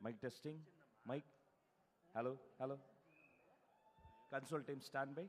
Mic testing. Mic. Hello. Hello. Console team stand by.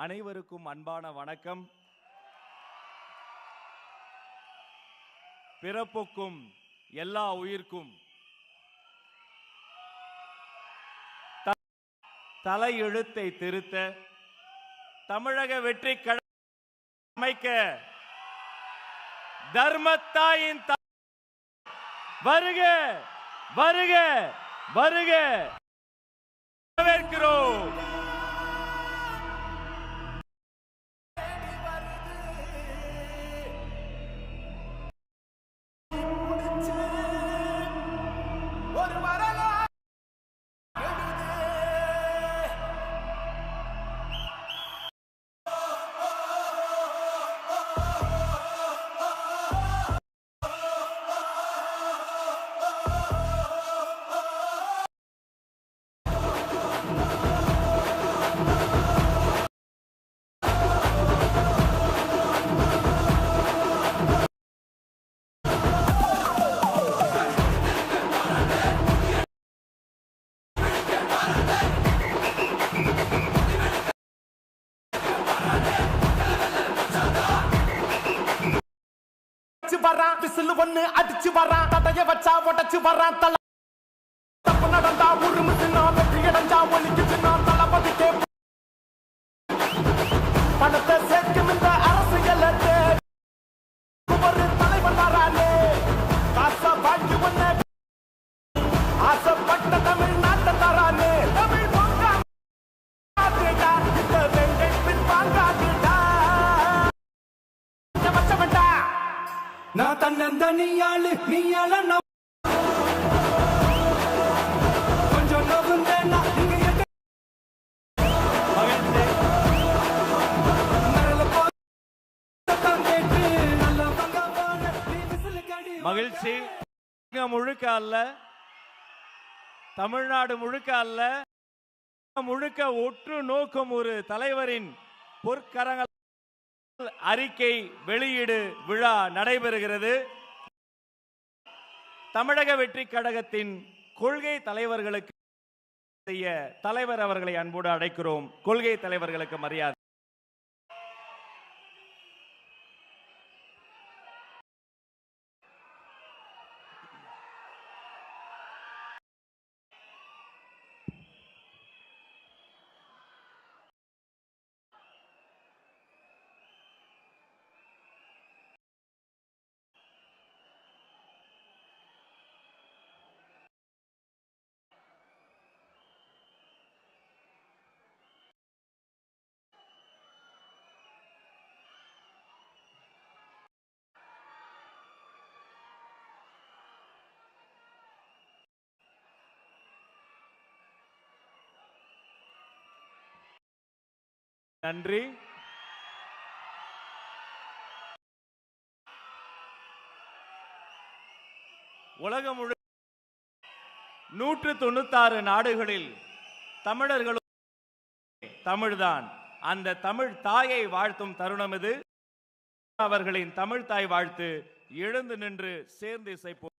அனைவருக்கும் அன்பான வணக்கம். பிறப்புக்கும் எல்லா உயிர்க்கும் தலையெழுத்தை திருத்த தமிழக வெற்றி கழகம் அமைக்க தர்மத்தாயின் வருக வருக வருக வரவேற்கிறோம். அடிச்சு வரான் தடைய வச்சா உடச்சு வரான் தப்பு நடந்தா உருமுச்சுனா வெற்றி அடைஞ்சா ஒலிக்குச்சுனா தளபதிக்கே பணத்தை சேர்க்கும் இந்த அரசியல் ஒரு தலைவன் வரானே காசை வாங்கி ஒன்ன ஆசைப்பட்ட தமிழ்நாட்டை தரானே தமிழ் இந்த வெங்கை பின் வாங்காதுடா வச்சவன்டா நான் தன்னந்தனியாளு நீயால கொஞ்சம் நவுந்தேன்னா மகிழ்ச்சி முழுக்க அல்ல, தமிழ்நாடு முழுக்க அல்ல, முழுக்க ஒற்று நோக்கும் ஒரு தலைவரின் பொற்கரங்கள் அறிக்கை வெளியீடு விழா நடைபெறுகிறது. தமிழக வெற்றி கழகத்தின் கொள்கை தலைவர்களுக்கு தலைவர் அவர்களை அன்போடு அழைக்கிறோம். கொள்கை தலைவர்களுக்கு மரியாதை. நன்றி. உலகம் முழு 196 நாடுகளில் தமிழர்களும் தமிழ்தான். அந்த தமிழ் தாயை வாழ்த்தும் தருணம் இது. அவர்களின் தமிழ் தாய் வாழ்த்து எழுந்து நின்று சேர்ந்து இசைப்போம்.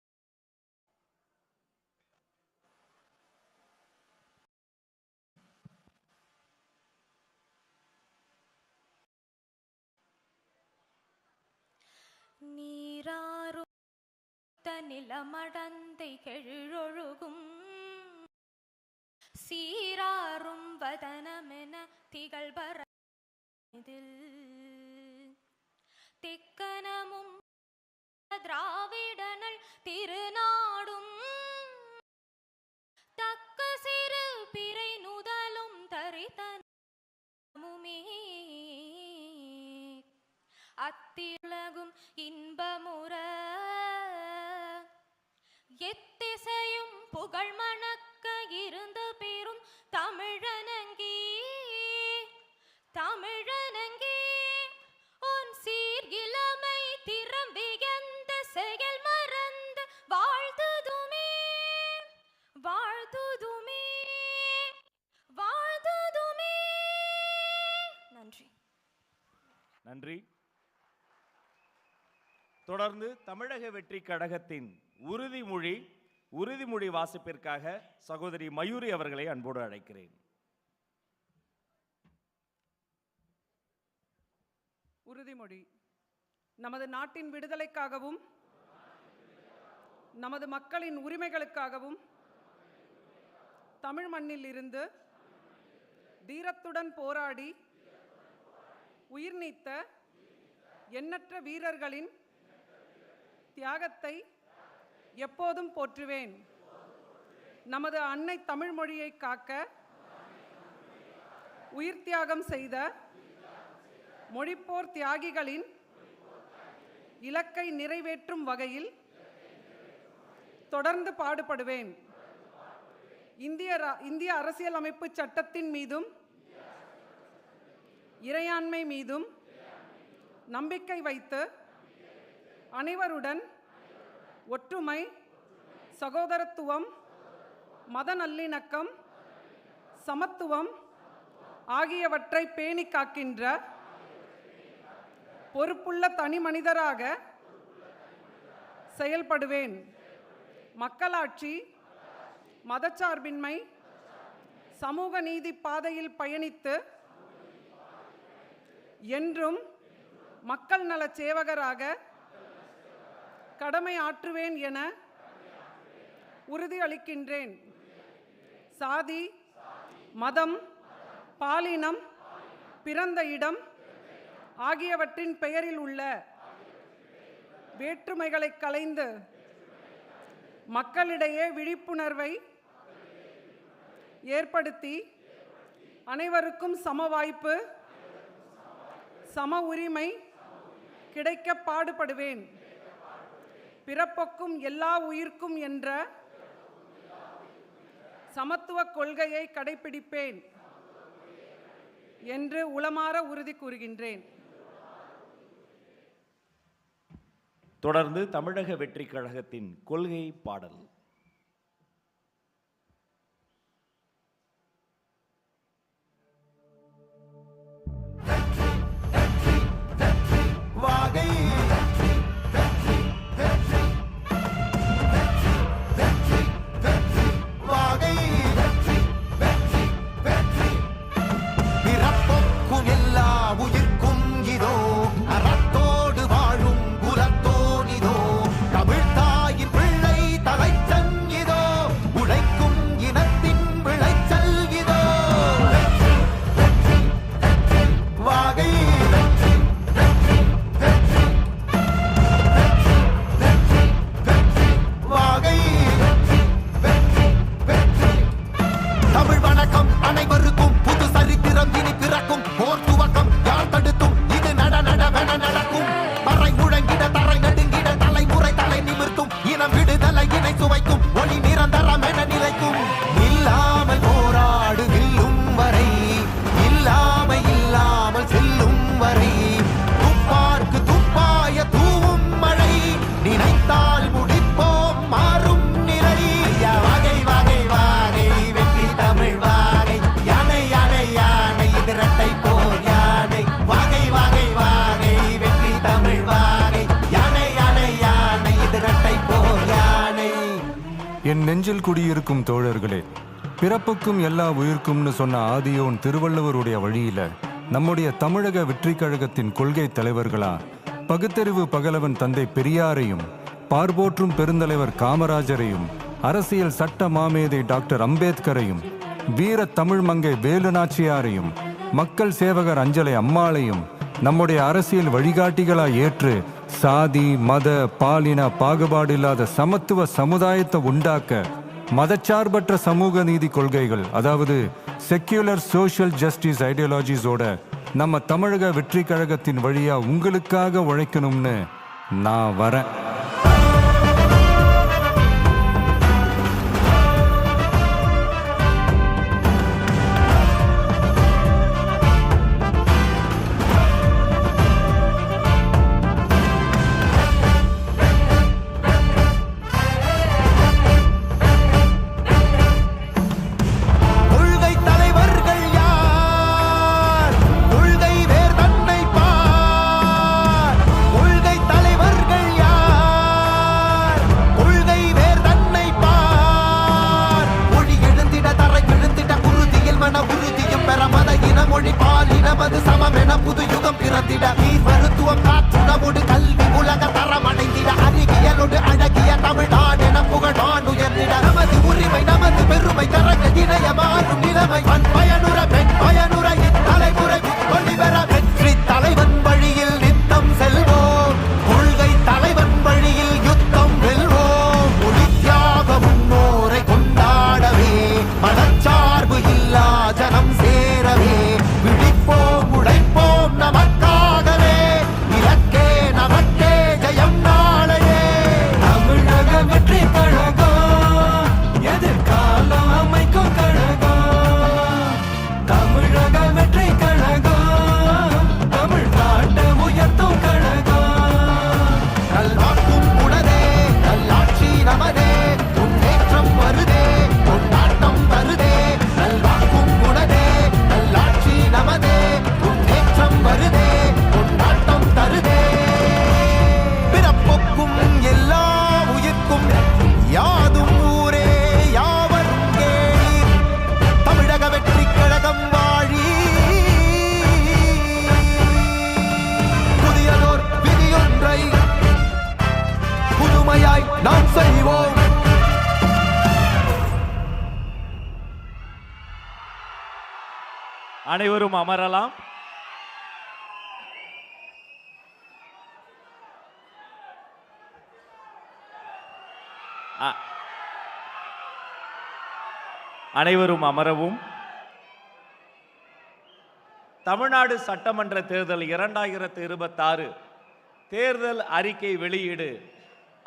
நீராரும் நிலமடந்தை கெழொழுகும் சீராரும் வதனமென திகழ்பர திக்கனமும் திராவிடனல் திருநாடும் அத்திலகும் இன்பமுற எத்திசையும் புகழ் மணக்க இருந்த பெரும் தமிழனங்கி தமிழனங்கி உன் சீர் இளமை திறம் வியந்த செயல் மறந்து வாழ்த்துதுமே வாழ்த்துதுமே வாழ்த்துதுமே. நன்றி. நன்றி. தொடர்ந்து தமிழக வெற்றி கழகத்தின் உறுதிமொழி வாசிப்பிற்காக சகோதரி மயூரி அவர்களை அன்போடு அழைக்கிறேன். உறுதிமொழி. நமது நாட்டின் விடுதலைக்காகவும் நமது மக்களின் உரிமைகளுக்காகவும் தமிழ் மண்ணில் இருந்து தீரத்துடன் போராடி உயிர் நீத்த எண்ணற்ற வீரர்களின் தியாகத்தை எப்போதும் போற்றுவேன். நமது அன்னை தமிழ் மொழியை காக்க உயிர் தியாகம் செய்த மொழிப்போர் தியாகிகளின் இலக்கை நிறைவேற்றும் வகையில் தொடர்ந்து பாடுபடுவேன். இந்திய அரசியலமைப்பு சட்டத்தின் மீதும் இறையாண்மை மீதும் நம்பிக்கை வைத்து அனைவருடன் ஒற்றுமை, சகோதரத்துவம், மத நல்லிணக்கம், சமத்துவம் ஆகியவற்றை பேணி காக்கின்ற பொறுப்புள்ள தனி மனிதராக செயல்படுவேன். மக்களாட்சி, மதச்சார்பின்மை, சமூக நீதி பாதையில் பயணித்து என்றும் மக்கள் நல சேவகராக கடமை ஆற்றுவேன் என உறுதியளிக்கின்றேன். சாதி, மதம், பாலினம், பிறந்த இடம் ஆகியவற்றின் பெயரில் உள்ள வேற்றுமைகளை களைந்து மக்களிடையே விழிப்புணர்வை ஏற்படுத்தி அனைவருக்கும் சம வாய்ப்பு, சம உரிமை கிடைக்க பாடுபடுவேன். பிறப்பொக்கும் எல்லா உயிர்க்கும் என்ற சமத்துவ கொள்கையை கடைபிடிப்பேன் என்று உளமாற உறுதி கூறுகின்றேன். தொடர்ந்து தமிழக வெற்றி கழகத்தின் கொள்கை பாடல். என் நெஞ்சில் குடியிருக்கும் தோழர்களே, பிறப்புக்கும் எல்லா உயிர்க்கும்னு சொன்ன ஆதியோன் திருவள்ளுவருடைய வழியில நம்முடைய தமிழக வெற்றி கழகத்தின் கொள்கை தலைவர்களா பகுத்தறிவு பகலவன் தந்தை பெரியாரையும், பார்போற்றும் பெருந்தலைவர் காமராஜரையும், அரசியல் சட்ட மாமேதை டாக்டர் அம்பேத்கரையும், வீர தமிழ் மங்கை வேலு நாச்சியாரையும், மக்கள் சேவகர் அஞ்சலை அம்மாளையும் நம்முடைய அரசியல் வழிகாட்டிகளா ஏற்று சாதி, மத, பாலின பாகுபாடு இல்லாத சமத்துவ சமுதாயத்தை உண்டாக்க மதச்சார்பற்ற சமூக நீதி கொள்கைகள், அதாவது செக்யூலர் சோஷியல் ஜஸ்டிஸ் ஐடியாலஜிஸோட நம்ம தமிழக வெற்றி கழகத்தின் வழியா உங்களுக்காக உழைக்கணும்னு நான் வரேன். நமது சமமென புது யுகம் பிறந்திட நீர் மருத்துவம் காற்றுணவோடு கல்வி உலக தரம் அடைந்திட அறிவியலோடு அழகிய தமிழ்நாடு என புகழான் உயர்ந்திட நமது உரிமை நமது பெருமை தரங்க இணைய மாறும் நிலைமை பயனுற பெண் பயனுற இத்தலைமுறை ஒளிபெற வெற்றி தலைவன் வழியில் நித்தம் செல்வோம் கொள்கை தலைவன் வழியில் யுத்தம் வெல்வோம் மொழி தியாக முன்னோரை கொண்டாடவே மதச்சார்பு இல்லா ஜனம் சேரவே உழைப்போம் நமக்காகவே இலக்கே நமக்கே ஜெயம் நாளையே. தமிழக வெற்றி கழகம் எதிர்காலம் அமைக்கும் கழகம். தமிழக வெற்றி கழகம் தமிழ்நாட்டை உயர்த்தும் கழகம். நல்வாக்கும் உணரே நல்லாட்சி நமதே முன்னேற்றம் வருதே கொண்டாட்டம் வருதே. நல்வாக்கும் உணரே நல்லாட்சி நமதே வருதே கொண்டாட்டம் தருதே. பிறப்புக்கும் எல்லா உயிர்க்கும் யாதும் ஊரே யாவரும் கேளீர். தமிழக வெற்றி கழகம் வாழி புதியதோர் விதியொன்றை புதுமையாய் நாம் செய்வோம். அனைவரும் அமரலாம். அனைவரும் அமரவும். தமிழ்நாடு சட்டமன்ற தேர்தல் 2026 தேர்தல் அறிக்கை வெளியீடு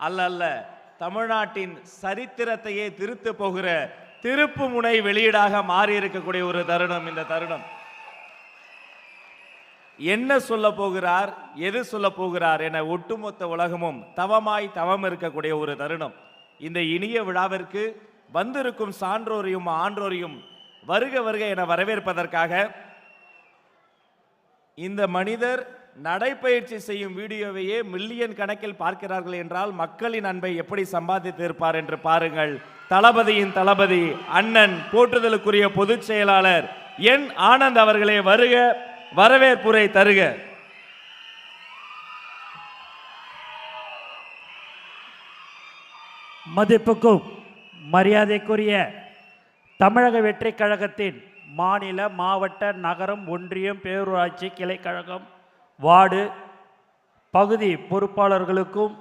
அல்ல தமிழ்நாட்டின் சரித்திரத்தையே திருத்த போகிற திருப்பு முனை வெளியீடாக மாறி இருக்கக்கூடிய ஒரு தருணம். இந்த தருணம் என்ன சொல்ல போகிறார், எது சொல்ல போகிறார் என ஒட்டுமொத்த உலகமும் தவம் இருக்கக்கூடிய ஒரு தருணம். இந்த இனிய விழாவிற்கு வந்திருக்கும் சான்றோரையும் ஆன்றோரையும் வருக வருக என வரவேற்பதற்காக இந்த மனிதர் நடைப்பயிற்சி செய்யும் வீடியோவையே மில்லியன் கணக்கில் பார்க்கிறார்கள் என்றால் மக்களின் அன்பை எப்படி சம்பாதித்து இருப்பார் என்று பாருங்கள். தளபதியின் தளபதி அண்ணன் போற்றுதலுக்குரிய பொதுச் செயலாளர் என் ஆனந்த் அவர்களே வருக, வரவேற்புரை தருக. மதிப்புக்கும் மரியாதைக்குரிய தமிழக வெற்றி கழகத்தின் மாநில மாவட்ட நகரம் ஒன்றியம் பேரூராட்சி கிளைக்கழகம் வார்டு பகுதி பொறுப்பாளர்களுக்கும்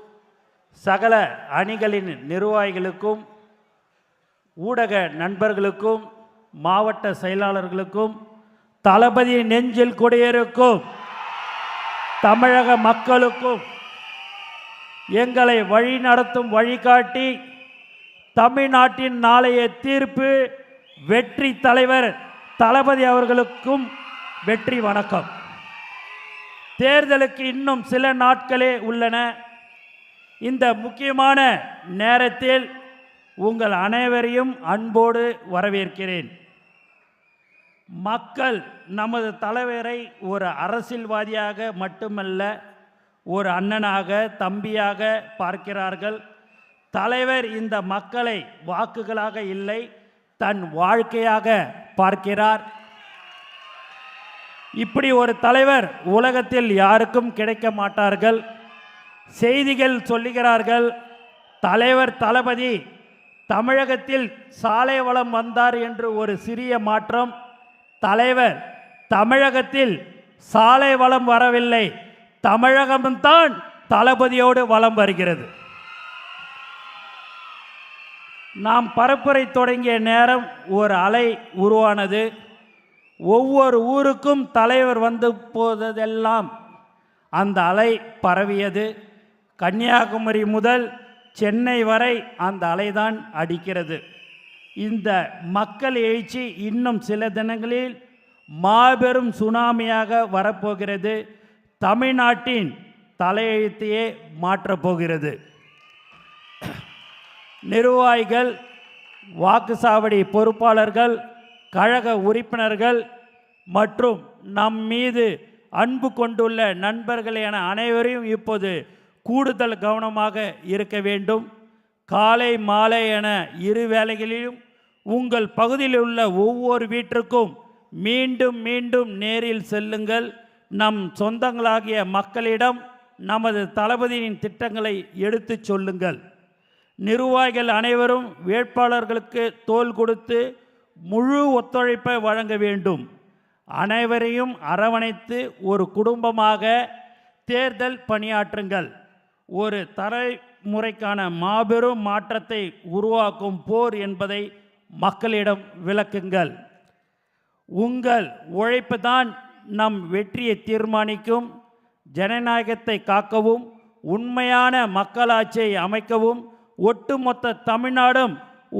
சகல அணிகளின் நிர்வாகிகளுக்கும் ஊடக நண்பர்களுக்கும் மாவட்ட செயலாளர்களுக்கும் தளபதி நெஞ்சில் குடியிருக்கும் தமிழக மக்களுக்கும் எங்களை வழி நடத்தும் வழிகாட்டி தமிழ்நாட்டின் நாளைய தீர்ப்பு வெற்றி தலைவர் தளபதி அவர்களுக்கும் வெற்றி வணக்கம். தேர்தலுக்கு இன்னும் சில நாட்களே உள்ளன. இந்த முக்கியமான நேரத்தில் உங்கள் அனைவரையும் அன்போடு வரவேற்கிறேன். மக்கள் நமது தலைவரை ஒரு அரசியல்வாதியாக மட்டுமல்ல, ஒரு அண்ணனாக தம்பியாக பார்க்கிறார்கள். தலைவர் இந்த மக்களை வாக்குகளாக இல்லை, தன் வாழ்க்கையாக பார்க்கிறார். இப்படி ஒரு தலைவர் உலகத்தில் யாருக்கும் கிடைக்க மாட்டார்கள். செய்திகள் சொல்லுகிறார்கள், தலைவர் தளபதி தமிழகத்தில் சாலை வளம் வந்தார் என்று ஒரு சிறிய மாற்றம். தலைவர் தமிழகத்தில் சாலை வளம் வரவில்லை, தமிழகம்தான் தளபதியோடு வலம் வருகிறது. நாம் பரப்புரை தொடங்கிய நேரம் ஒரு அலை உருவானது. ஒவ்வொரு ஊருக்கும் தலைவர் வந்து போததெல்லாம் அந்த அலை பரவியது. கன்னியாகுமரி முதல் சென்னை வரை அந்த அலைதான் அடிக்கிறது. இந்த மக்கள் எழுச்சி இன்னும் சில தினங்களில் மாபெரும் சுனாமியாக வரப்போகிறது. தமிழ்நாட்டின் தலையெழுத்தையே மாற்றப்போகிறது. நிர்வாகிகள், வாக்குச்சாவடி பொறுப்பாளர்கள், கழக உறுப்பினர்கள் மற்றும் நம் மீது அன்பு கொண்டுள்ள நண்பர்கள் என அனைவரையும் இப்போது கூடுதல் கவனமாக இருக்க வேண்டும். காலை மாலை என இரு வேளைகளிலும் உங்கள் பகுதியில் உள்ள ஒவ்வொரு வீட்டிற்கும் மீண்டும் மீண்டும் நேரில் செல்லுங்கள். நம் சொந்தங்களாகிய மக்களிடம் நமது தளபதியின் திட்டங்களை எடுத்துச் சொல்லுங்கள். நிர்வாகிகள் அனைவரும் வேட்பாளர்களுக்கு தோள் கொடுத்து முழு ஒத்துழைப்பை வழங்க வேண்டும். அனைவரையும் அரவணைத்து ஒரு குடும்பமாக தேர்தல் பணியாற்றுங்கள். ஒரு தலைமுறைக்கான மாபெரும் மாற்றத்தை உருவாக்கும் போர் என்பதை மக்களிடம் விளக்குங்கள். உங்கள் உழைப்பு தான் நம் வெற்றியை தீர்மானிக்கும். ஜனநாயகத்தை காக்கவும் உண்மையான மக்களாட்சியை அமைக்கவும் ஒட்டுமொத்த தமிழ்நாடும்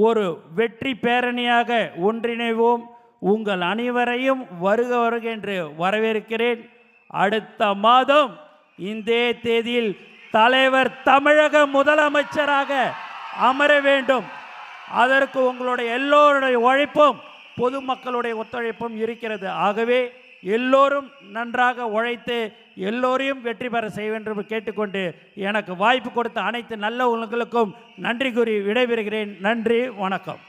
ஒரு வெற்றி பேரணியாக ஒன்றிணைவோம். உங்கள் அனைவரையும் வருக வருக என்று வரவேற்கிறேன். அடுத்த மாதம் இந்த தேதியில் தலைவர் தமிழக முதலமைச்சராக அமர வேண்டும். அதற்கு உங்களுடைய எல்லோருடைய உழைப்பும் பொதுமக்களுடைய ஒத்துழைப்பும் இருக்கிறது. ஆகவே எல்லோரும் நன்றாக உழைத்து எல்லோரையும் வெற்றி பெற செய்ய வேண்டும் என்று கேட்டுக்கொண்டு எனக்கு வாய்ப்பு கொடுத்த அனைத்து நல்ல உள்ளங்களுக்கும் நன்றி கூறி விடைபெறுகிறேன். நன்றி, வணக்கம்.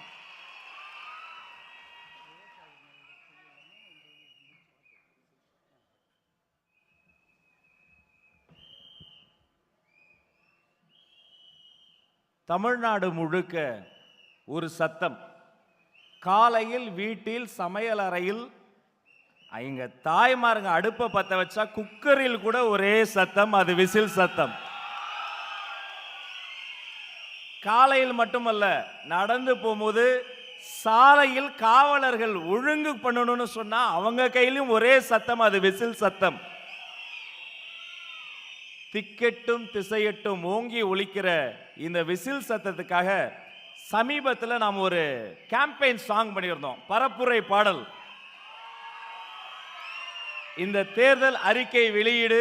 தமிழ்நாடு முழுக்க ஒரு சத்தம். காலையில் வீட்டில் சமையல் அறையில் இங்க தாய்மாருங்க அடுப்பை பற்ற வச்சா குக்கரில் கூட ஒரே சத்தம், அது விசில் சத்தம். காலையில் மட்டுமல்ல, நடந்து போகும்போது சாலையில் காவலர்கள் ஒழுங்கு பண்ணணும்னு சொன்னா அவங்க கையிலும் ஒரே சத்தம், அது விசில் சத்தம். திக்கெட்டும் திசையட்டும் ஓங்கி ஒலிக்கிற இந்த விசில் சத்தத்துக்காக சமீபத்தில் நாம் ஒரு கேம்பெயின் சாங் பண்ணியிருந்தோம், பரப்புரை பாடல். இந்த தேர்தல் அறிக்கை வெளியீடு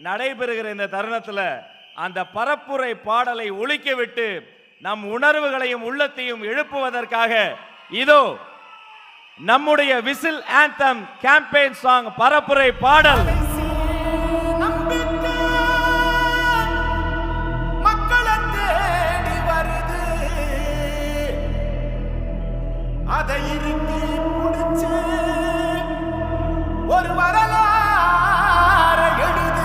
நடைபெறுகிற இந்த தருணத்தில் அந்த பரப்புரை பாடலை ஒலிக்க விட்டு நம் உணர்வுகளையும் உள்ளத்தையும் எழுப்புவதற்காக இதோ நம்முடைய விசில் ஆந்தம் கேம்பெயின் சாங் பரப்புரை பாடல். அதை இறுக்கி முடிச்சு ஒரு வரலாறு எழுது.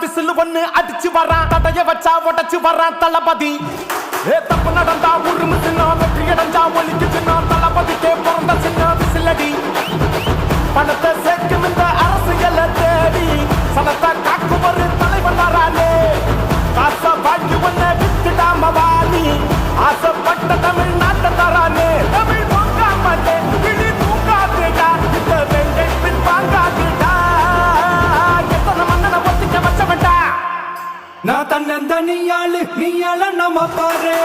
விசில் ஒண்ணு அடிச்சு வரான், தடைய வச்சா உடச்சு வரான் தளபதி. தப்பு நடந்தா உருமு சின்ன, வெற்றி அடைஞ்சா ஒலிக்கு சின்ன, தளபதிக்கே பிறந்த சின்ன விசிலடி. பணத்தை சேர்க்கும் இந்த அரசியலை தேடி சனத்தை காக்கும் ஒரு தலைவன் வரானே. காசை வாங்கி ஒன்ன வித்துடாம வாணி, ஆசைப்பட்ட தமிழ்நாட்டை தரானே. தமிழ் தூங்காமட்டே விழி தூங்காதுடா, இந்த வெங்கை பின் வாங்காதுடா. எத்தனை மன்னனை ஒத்திக்க வச்சவன்டா. நான் தன்னந்தனியாளு, நீயாள நம்ம பாரு.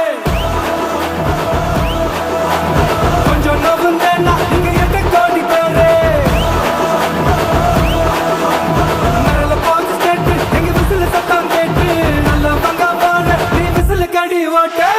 கொஞ்சம் நவுந்தேன்னா இங்க 8 கோடி பேரு. நரல போச்சு ஸ்டேட்டு, எங்க விசில் சத்தம் கேட்டு நல்ல பங்க போன நீ விசில் கடி ஓட்டு.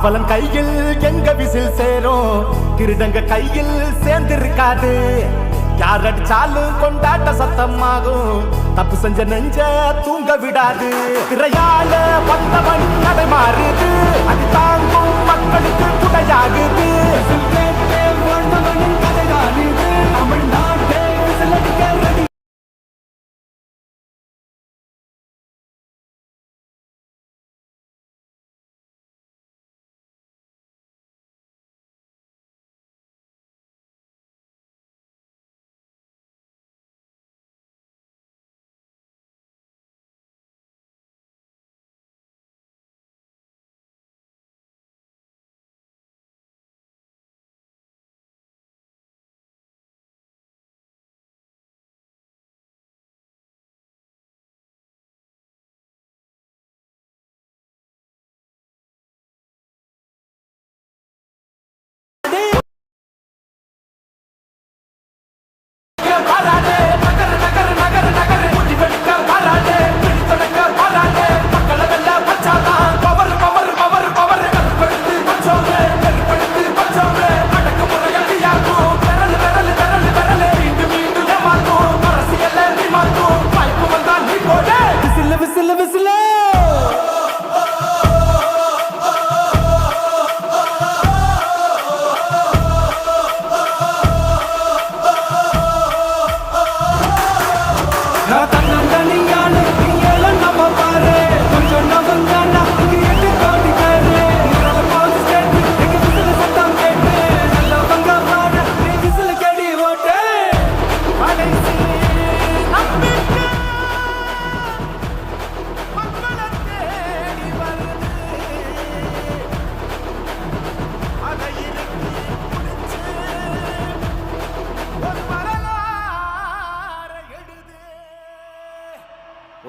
காவலன் கையில் எங்க விசில் சேரும், திருடங்க கையில் சேர்ந்திருக்காது. யார் அடிச்சாலும் கொண்டாட்ட சத்தமாகும், தப்பு செஞ்ச நெஞ்ச தூங்க விடாது. திரையால வந்தவன் கடை மாறுது, அது தாங்கும் மக்களுக்கு துணையாகுது. தமிழ்நாட்டே விசில் அடிக்க ready.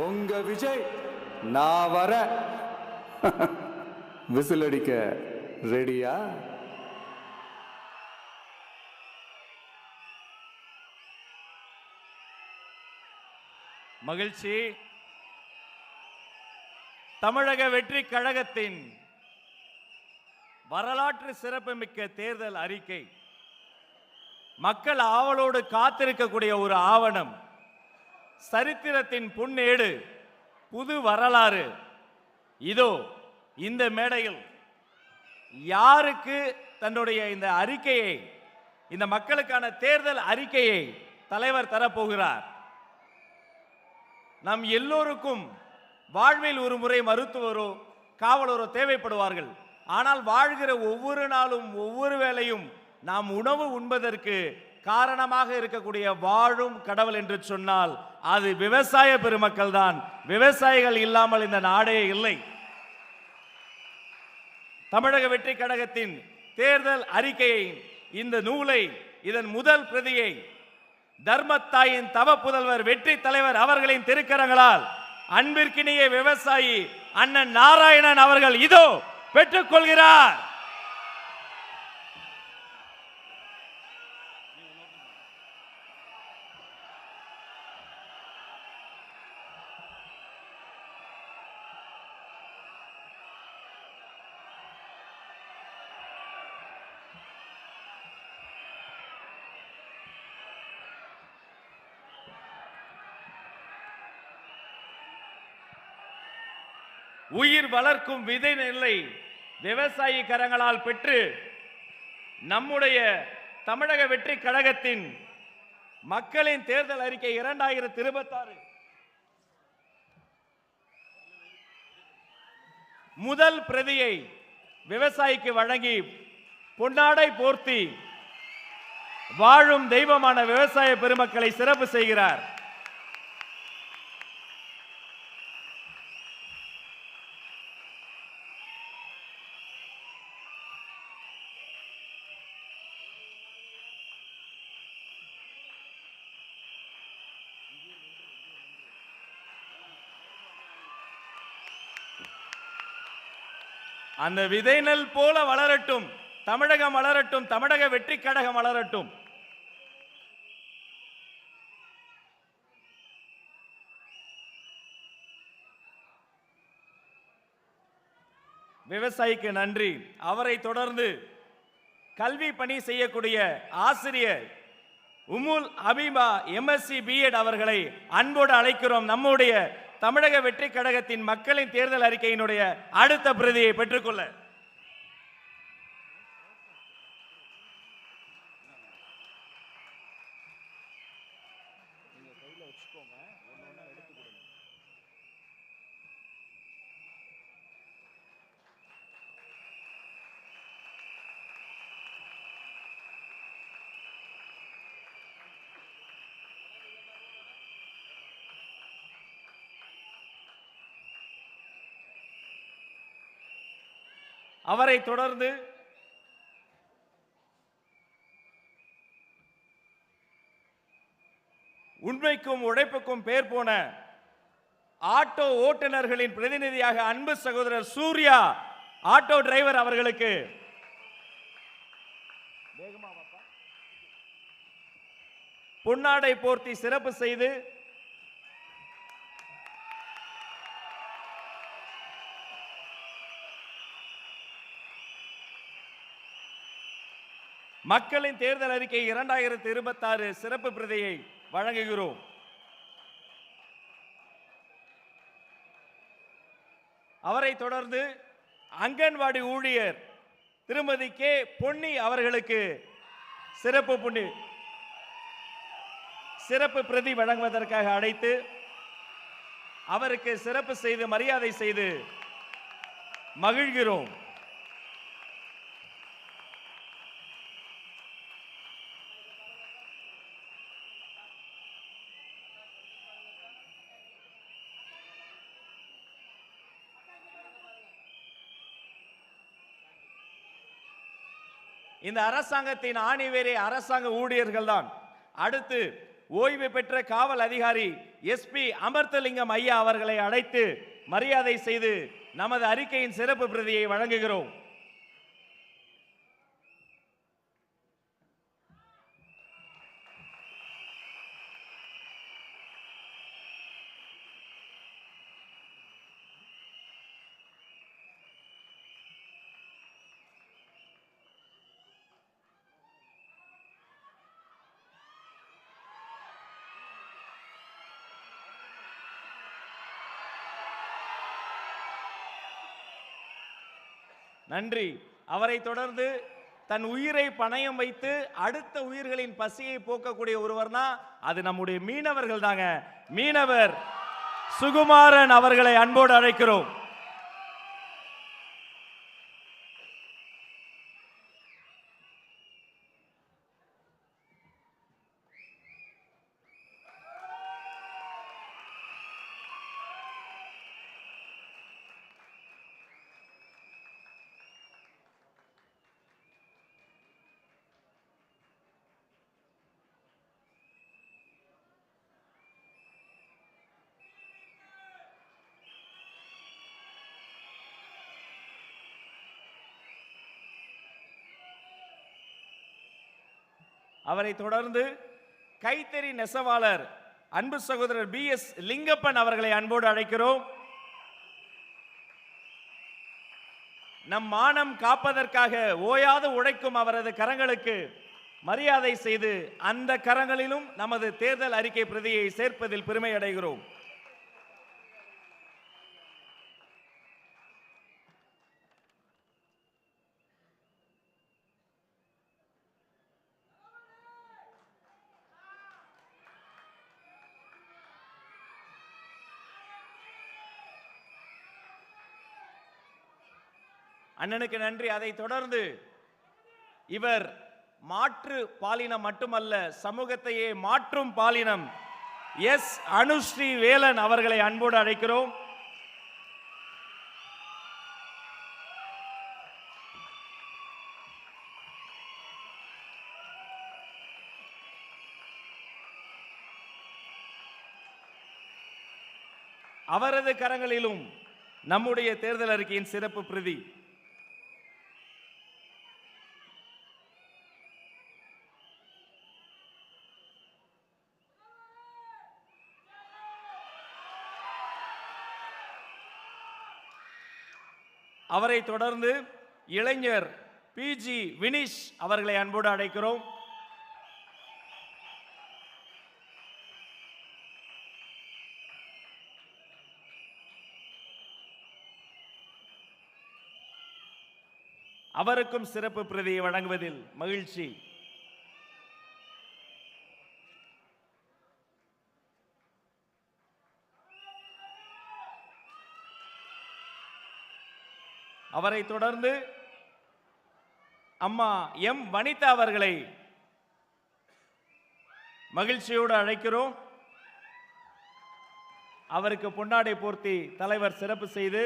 உங்க விஜய் நான் வர விசில் அடிக்க ரெடியா? மகிழ்ச்சி. தமிழக வெற்றி கழகத்தின் வரலாற்று சிறப்புமிக்க தேர்தல் அறிக்கை மக்கள் ஆவலோடு காத்திருக்கக்கூடிய ஒரு ஆவணம். சரித்திரத்தின் பொன்னேடு, புது வரலாறு. இதோ இந்த மேடையில் யாருக்கு தன்னுடைய இந்த அறிக்கையை, இந்த மக்களுக்கான தேர்தல் அறிக்கையை தலைவர் தரப்போகிறார்? நம் எல்லோருக்கும் வாழ்வில் ஒரு முறை மருத்துவரோ காவலரோ தேவைப்படுவார்கள். ஆனால் வாழ்கிற ஒவ்வொரு நாளும் ஒவ்வொரு வேளையும் நாம் உணவு உண்பதற்கு காரணமாக இருக்கக்கூடிய வாழும் கடவுள் என்று சொன்னால் அது விவசாய பெருமக்கள் தான். விவசாயிகள் இல்லாமல் இந்த நாடே இல்லை. தமிழக வெற்றி கழகத்தின் தேர்தல் அறிக்கையை, இந்த நூலை, இதன் முதல் பிரதியை தர்மத்தாயின் தவ புதல்வர் வெற்றி தலைவர் அவர்களின் திருக்கரங்களால் அன்பிற்கினிய விவசாயி அண்ணன் நாராயணன் அவர்கள் இதோ பெற்றுக் கொள்கிறார். உயிர் வளர்க்கும் விதை நெல்லை விவசாயி கரங்களால் பெற்று நம்முடைய தமிழக வெற்றி கழகத்தின் மக்களின் தேர்தல் அறிக்கை 2026 முதல் பிரதியை விவசாயிக்கு வழங்கி பொன்னாடை போர்த்தி வாழும் தெய்வமான விவசாய பெருமக்களை சிறப்பு செய்கிறார். அந்த விதை நெல் போல வளரட்டும், தமிழகம் வளரட்டும், தமிழக வெற்றி கழகம் வளரட்டும். விவசாயிக்கு நன்றி. அவரை தொடர்ந்து கல்வி பணி செய்யக்கூடிய ஆசிரியர் உமுல் அபிமா எம்எஸ்சி பிஎட் அவர்களை அன்போடு அழைக்கிறோம். நம்முடைய தமிழக வெற்றி கழகத்தின் மக்களின் தேர்தல் அறிக்கையினுடைய அடுத்த பிரதியை பெற்றுக்கொள்ள. அவரை தொடர்ந்து உண்மைக்கும் உழைப்புக்கும் பேர் போன ஆட்டோ ஓட்டுநர்களின் பிரதிநிதியாக அன்பு சகோதரர் சூர்யா ஆட்டோ டிரைவர் அவர்களுக்கு பொன்னாடை போர்த்தி சிறப்பு செய்து மக்களின் தேர்தல் அறிக்கை 2026 சிறப்பு பிரதியை வழங்குகிறோம். அவரை தொடர்ந்து அங்கன்வாடி ஊழியர் திருமதி கே பொன்னி அவர்களுக்கு சிறப்பு பிரதி வழங்குவதற்காக அழைத்து அவருக்கு சிறப்பு செய்து மரியாதை செய்து மகிழ்கிறோம். இந்த அரசாங்கத்தின் ஆணிவேரே அரசாங்க ஊழியர்கள் தான். அடுத்து ஓய்வு பெற்ற காவல் அதிகாரி எஸ்பி அமர்த்தலிங்கம் ஐயா அவர்களை அழைத்து மரியாதை செய்து நமது அறிக்கையின் சிறப்பு பிரதியை வழங்குகிறோம். நன்றி. அவரை தொடர்ந்து தன் உயிரை பணயம் வைத்து அடுத்த உயிர்களின் பசியை போக்கக்கூடிய ஒருவர்னா அது நம்முடைய மீனவர்கள் தாங்க. மீனவர் சுகுமாரன் அவர்களை அன்போடு அழைக்கிறோம். அவரை தொடர்ந்து கைத்தறி நெசவாளர் அன்பு சகோதரர் BS லிங்கப்பன் அவர்களை அன்போடு அழைக்கிறோம். நம் மானம் காப்பதற்காக ஓயாது உழைக்கும் அவரது கரங்களுக்கு மரியாதை செய்து அந்த கரங்களிலும் நமது தேர்தல் அறிக்கை பிரதியை சேர்ப்பதில் பெருமை அடைகிறோம். அண்ணனுக்கு நன்றி. அதை தொடர்ந்து இவர் மாற்று பாலினம் மட்டுமல்ல, சமூகத்தையே மாற்றும் பாலினம் எஸ் அனுஸ்ரீ வேலன் அவர்களை அன்போடு அழைக்கிறோம். அவரது கரங்களிலும் நம்முடைய தேர்தல் அறிக்கையின் சிறப்பு பிரதி. அவரை தொடர்ந்து இளைஞர் பிஜி வினிஷ் அவர்களை அன்போடு அழைக்கிறோம். அவருக்கும் சிறப்பு பிரதியை வழங்குவதில் மகிழ்ச்சி. அவரை தொடர்ந்து அம்மா எம் வனிதா அவர்களை மகிழ்ச்சியோடு அழைக்கிறோம். அவருக்கு பொன்னாடை போர்த்தி தலைவர் சிறப்பு செய்து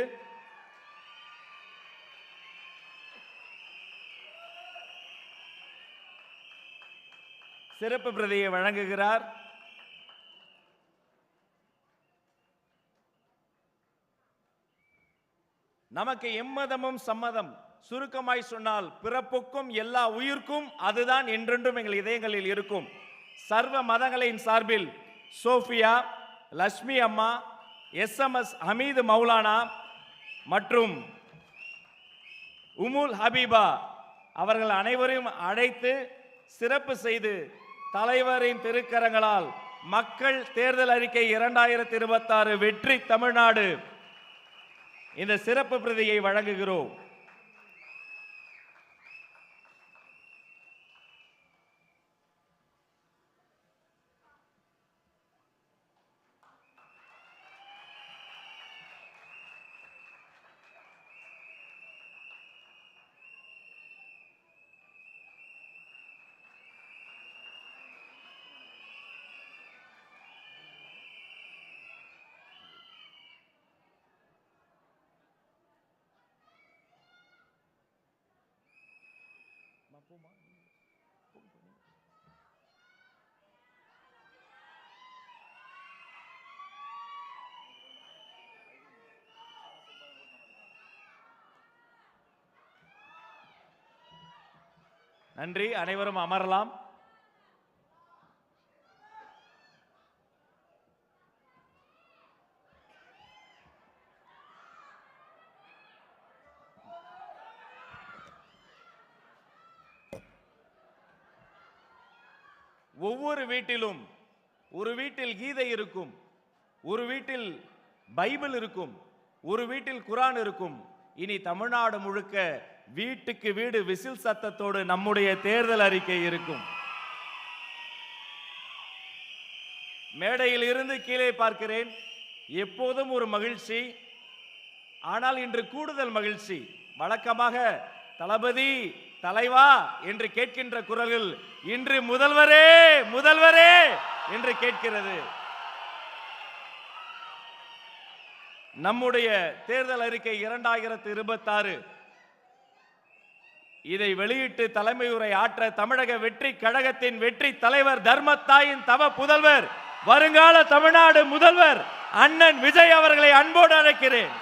சிறப்பு பிரதியை வழங்குகிறார். நமக்கு எம்மதமும் சம்மதம், சுருக்கமாய் சொன்னால் பிறப்புக்கும் எல்லா உயிர்க்கும் அதுதான் என்றென்றும் எங்கள் இதயங்களில் இருக்கும். சர்வ மதங்களின் சார்பில் சோஃபியா, லட்சுமி அம்மா, SMS ஹமீது மௌலானா மற்றும் உமுல் ஹபீபா அவர்கள் அனைவரையும் அழைத்து சிறப்பு செய்து தலைவரின் திருக்கரங்களால் மக்கள் தேர்தல் அறிக்கை 2026 வெற்றி தமிழ்நாடு இந்த சிறப்பு பிரதியை வழங்குகிறோம். நன்றி. அனைவரும் அமரலாம். ஒவ்வொரு வீட்டிலும் ஒரு வீட்டில் கீதை இருக்கும், ஒரு வீட்டில் பைபிள் இருக்கும், ஒரு வீட்டில் குரான் இருக்கும். இனி தமிழ்நாடு முழுக்க வீட்டுக்கு வீடு விசில் சத்தத்தோடு நம்முடைய தேர்தல் அறிக்கை இருக்கும். மேடையில் இருந்து கீழே பார்க்கிறேன், எப்போதும் ஒரு மகிழ்ச்சி, ஆனால் இன்று கூடுதல் மகிழ்ச்சி. வழக்கமாக தளபதி, தலைவா என்று கேட்கின்ற குரல்கள் இன்று முதல்வரே முதல்வரே என்று கேட்கிறது. நம்முடைய தேர்தல் அறிக்கை 2026 இதை வெளியிட்டு தலைமை உரை ஆற்ற தமிழக வெற்றி கழகத்தின் வெற்றி தலைவர் தர்மத்தாயின் தவ புதல்வர் வருங்கால தமிழ்நாடு முதல்வர் அண்ணன் விஜய் அவர்களை அன்போடு அழைக்கிறேன்.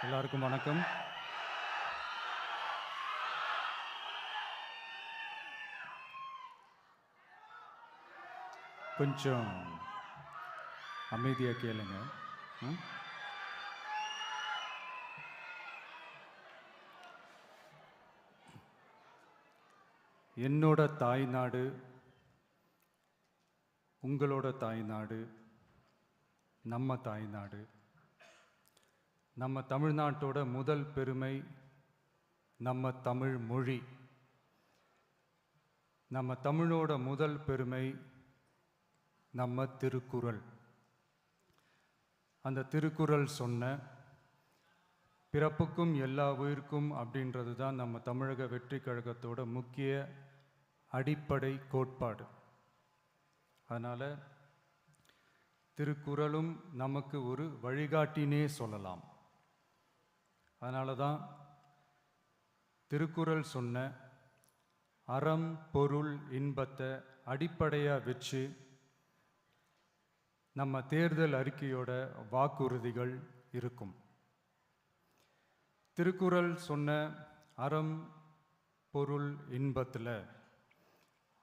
எல்லாருக்கும் வணக்கம். கொஞ்சம் அமைதியா கேளுங்க. என்னோட தாய்நாடு, உங்களோட தாய்நாடு, நம்ம தாய்நாடு. நம்ம தமிழ்நாட்டோட முதல் பெருமை நம்ம தமிழ் மொழி. நம்ம தமிழோட முதல் பெருமை நம்ம திருக்குறள். அந்த திருக்குறள் சொன்ன பிறப்புக்கும் எல்லா உயிர்க்கும் அப்படின்றது தான் நம்ம தமிழக வெற்றி கழகத்தோட முக்கிய அடிப்படை கோட்பாடு. அதனால் திருக்குறளும் நமக்கு ஒரு வழிகாட்டினே சொல்லலாம். அதனால தான் திருக்குறள் சொன்ன அறம் பொருள் இன்பத்தை அடிப்படையாக வச்சு நம்ம தேர்தல் அறிக்கையோட வாக்குறுதிகள் இருக்கும். திருக்குறள் சொன்ன அறம் பொருள் இன்பத்தில்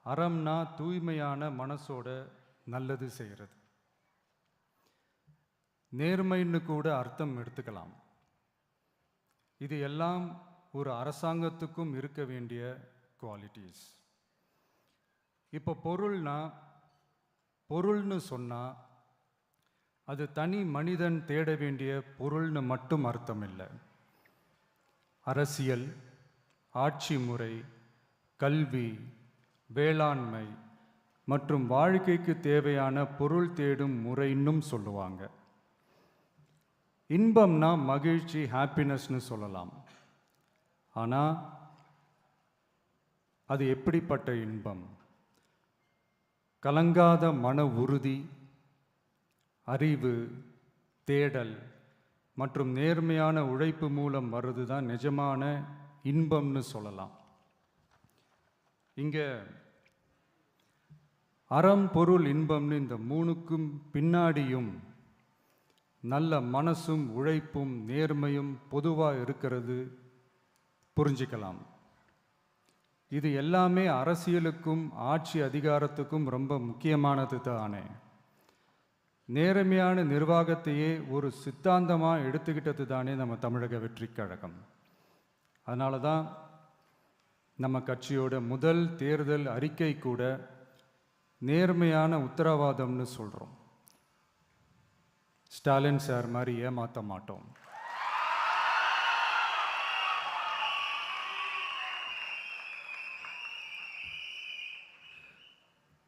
அறம்னா தூய்மையான மனசோட நல்லது செய்கிறது. நேர்மைன்னு கூட அர்த்தம் எடுத்துக்கலாம். இது எல்லாம் ஒரு அரசாங்கத்துக்கும் இருக்க வேண்டிய குவாலிட்டிஸ். இப்போ பொருள்னு சொன்னால் அது தனி மனிதன் தேட வேண்டிய பொருள்னு மட்டும் அர்த்தம் இல்லை. அரசியல், ஆட்சி முறை, கல்வி, வேளாண்மை மற்றும் வாழ்க்கைக்கு தேவையான பொருள் தேடும் முறைன்னும் சொல்லுவாங்க. இன்பம்னா மகிழ்ச்சி, ஹாப்பினஸ்னு சொல்லலாம். ஆனால் அது எப்படிப்பட்ட இன்பம்? கலங்காத மன உறுதி, அறிவு, தேடல் மற்றும் நேர்மையான உழைப்பு மூலம் வர்றது தான் நிஜமான இன்பம்னு சொல்லலாம். இங்கே அறம் பொருள் இன்பம்னு இந்த மூணுக்கும் பின்னாடியும் நல்ல மனசும் உழைப்பும் நேர்மையும் பொதுவாக இருக்கிறது புரிஞ்சிக்கலாம். இது எல்லாமே அரசியலுக்கும் ஆட்சி அதிகாரத்துக்கும் ரொம்ப முக்கியமானது தானே. நேர்மையான நிர்வாகத்தையே ஒரு சித்தாந்தமாக எடுத்துக்கிட்டது தானே நம்ம தமிழக வெற்றி கழகம். அதனால தான் நம்ம கட்சியோட முதல் தேர்தல் அறிக்கை கூட நேர்மையான உத்தரவாதம்னு சொல்கிறோம். ஸ்டாலின் சார் மாதிரி ஏமாற்ற மாட்டோம்.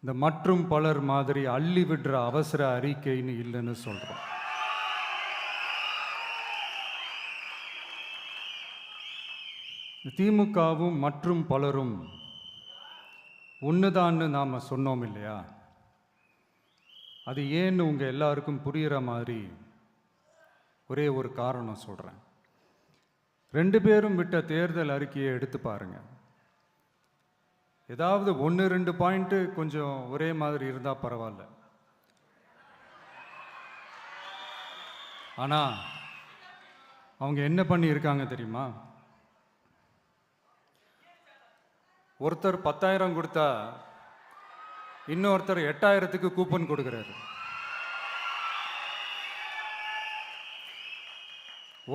இந்த மற்றும் பலர் மாதிரி அள்ளி விடுற அவசர அறிக்கைன்னு இல்லைன்னு சொல்கிறோம். திமுகவும் மற்றும் பலரும் ஒன்றுதான்னு நாம் சொன்னோம் இல்லையா? அது ஏன்னு உங்கள் எல்லாருக்கும் புரிகிற மாதிரி ஒரே ஒரு காரணம் சொல்கிறேன். 2 பேரும் விட்ட தேர்தல் அறிக்கையை எடுத்து பாருங்க. ஏதாவது 1-2 பாயிண்ட்டு கொஞ்சம் ஒரே மாதிரி இருந்தால் பரவாயில்ல. ஆனால் அவங்க என்ன பண்ணியிருக்காங்க தெரியுமா? ஒருத்தர் 10,000 கொடுத்தா இன்னொருத்தர் 8,000க்கு கூப்பன் கொடுக்குறாரு.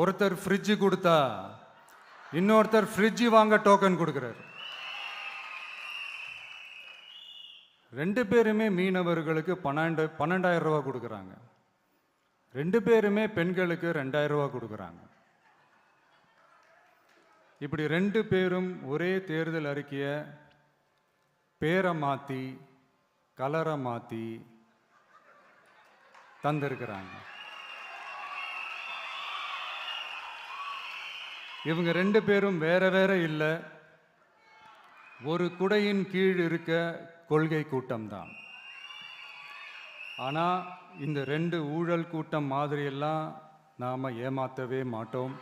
ஒருத்தர் ஃப்ரிட்ஜு கொடுத்தா இன்னொருத்தர் ஃப்ரிட்ஜு வாங்க டோக்கன் கொடுக்குறாரு. 2 பேருமே மீனவர்களுக்கு 12,000 ரூபா கொடுக்குறாங்க. 2 பேருமே பெண்களுக்கு 2,000 ரூபா கொடுக்குறாங்க. இப்படி 2 பேரும் ஒரே தேர்தல் அறிக்கையை பேரை மாற்றி கலரை மாற்றி தந்திருக்கிறாங்க. இவங்க 2 பேரும் வேற வேற இல்லை, ஒரு குடையின் கீழ் இருக்க கொள்கை கூட்டம்தான். ஆனால் இந்த 2 ஊழல் கூட்டம் மாதிரியெல்லாம் நாம் ஏமாற்றவே மாட்டோம்.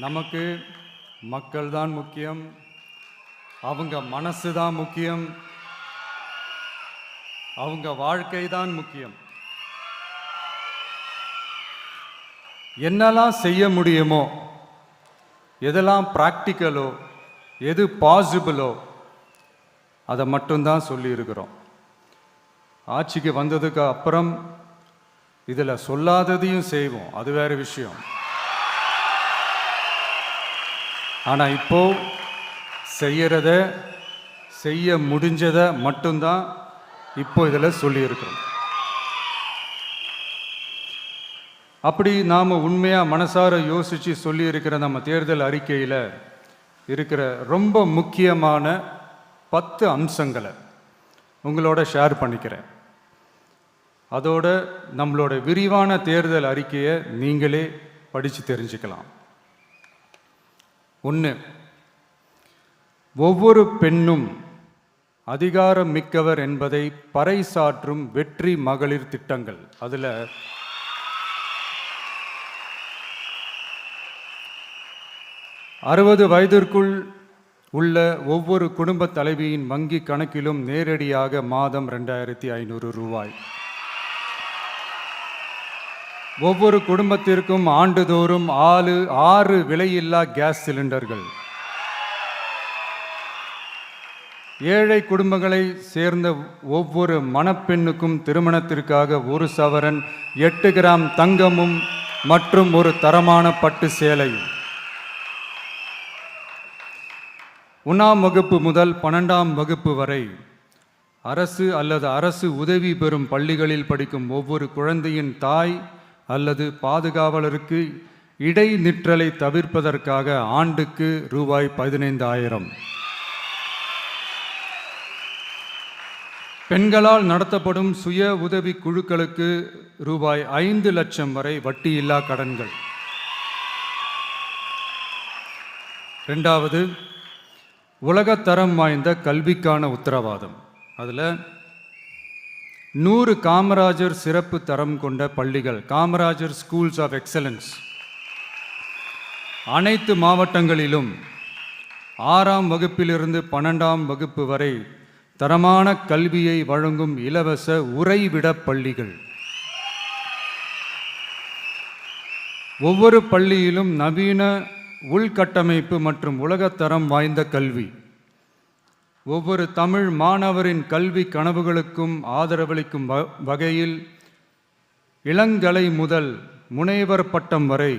நமக்கு மக்கள் தான் முக்கியம், அவங்க மனசு தான் முக்கியம், அவங்க வாழ்க்கை தான் முக்கியம். என்னெல்லாம் செய்ய முடியுமோ, எதெல்லாம் ப்ராக்டிக்கலோ, எது பாசிபிளோ அதை மட்டும்தான் சொல்லியிருக்கிறோம். ஆட்சிக்கு வந்ததுக்கு அப்புறம் இதில் சொல்லாததையும் செய்வோம், அது வேற விஷயம். ஆனால் இப்போ செய்யறத, செய்ய முடிஞ்சதை மட்டும்தான் இப்போ இதில் சொல்லியிருக்கிறோம். அப்படி நாம் உண்மையாக மனசார யோசித்து சொல்லியிருக்கிற நம்ம தேர்தல் அறிக்கையில் இருக்கிற ரொம்ப முக்கியமான 10 அம்சங்களை உங்களோட ஷேர் பண்ணிக்கிறேன். அதோட நம்மளோட விரிவான தேர்தல் அறிக்கையை நீங்களே படித்து தெரிஞ்சுக்கலாம். 1. ஒவ்வொரு பெண்ணும் அதிகாரம் மிக்கவர் என்பதை பறைசாற்றும் வெற்றி மகளிர் திட்டங்கள். அதில் 60 வயதிற்குள் உள்ள ஒவ்வொரு குடும்ப தலைவியின் வங்கி கணக்கிலும் நேரடியாக மாதம் 2500 ரூபாய். ஒவ்வொரு குடும்பத்திற்கும் ஆண்டுதோறும் 6 விலையில்லா கேஸ் சிலிண்டர்கள். ஏழை குடும்பங்களை சேர்ந்த ஒவ்வொரு மணப்பெண்ணுக்கும் திருமணத்திற்காக 1 சவரன் 8 கிராம் தங்கமும் மற்றும் ஒரு தரமான பட்டு சேலையும். 1ஆம் வகுப்பு முதல் 12ஆம் வகுப்பு வரை அரசு அல்லது அரசு உதவி பெறும் பள்ளிகளில் படிக்கும் ஒவ்வொரு குழந்தையின் தாய் அல்லது பாதுகாவலருக்கு இடைநிற்றலை தவிர்ப்பதற்காக ஆண்டுக்கு ரூபாய் 15,000. பெண்களால் நடத்தப்படும் சுய உதவி குழுக்களுக்கு ரூபாய் 5 லட்சம் வரை வட்டியில்லா கடன்கள். 2வது, உலகத்தரம் வாய்ந்த கல்விக்கான உத்தரவாதம். அதில் 100 காமராஜர் சிறப்பு தரம் கொண்ட பள்ளிகள், காமராஜர் ஸ்கூல்ஸ் ஆஃப் எக்ஸலன்ஸ், அனைத்து மாவட்டங்களிலும் 6ஆம் வகுப்பிலிருந்து 12ஆம் வகுப்பு வரை தரமான கல்வியை வழங்கும் இலவச உறைவிட பள்ளிகள். ஒவ்வொரு பள்ளியிலும் நவீன உள்கட்டமைப்பு மற்றும் உலகத்தரம் வாய்ந்த கல்வி. ஒவ்வொரு தமிழ் மாணவரின் கல்வி கனவுகளுக்கும் ஆதரவளிக்கும் வகையில் இளங்கலை முதல் முனைவர் பட்டம் வரை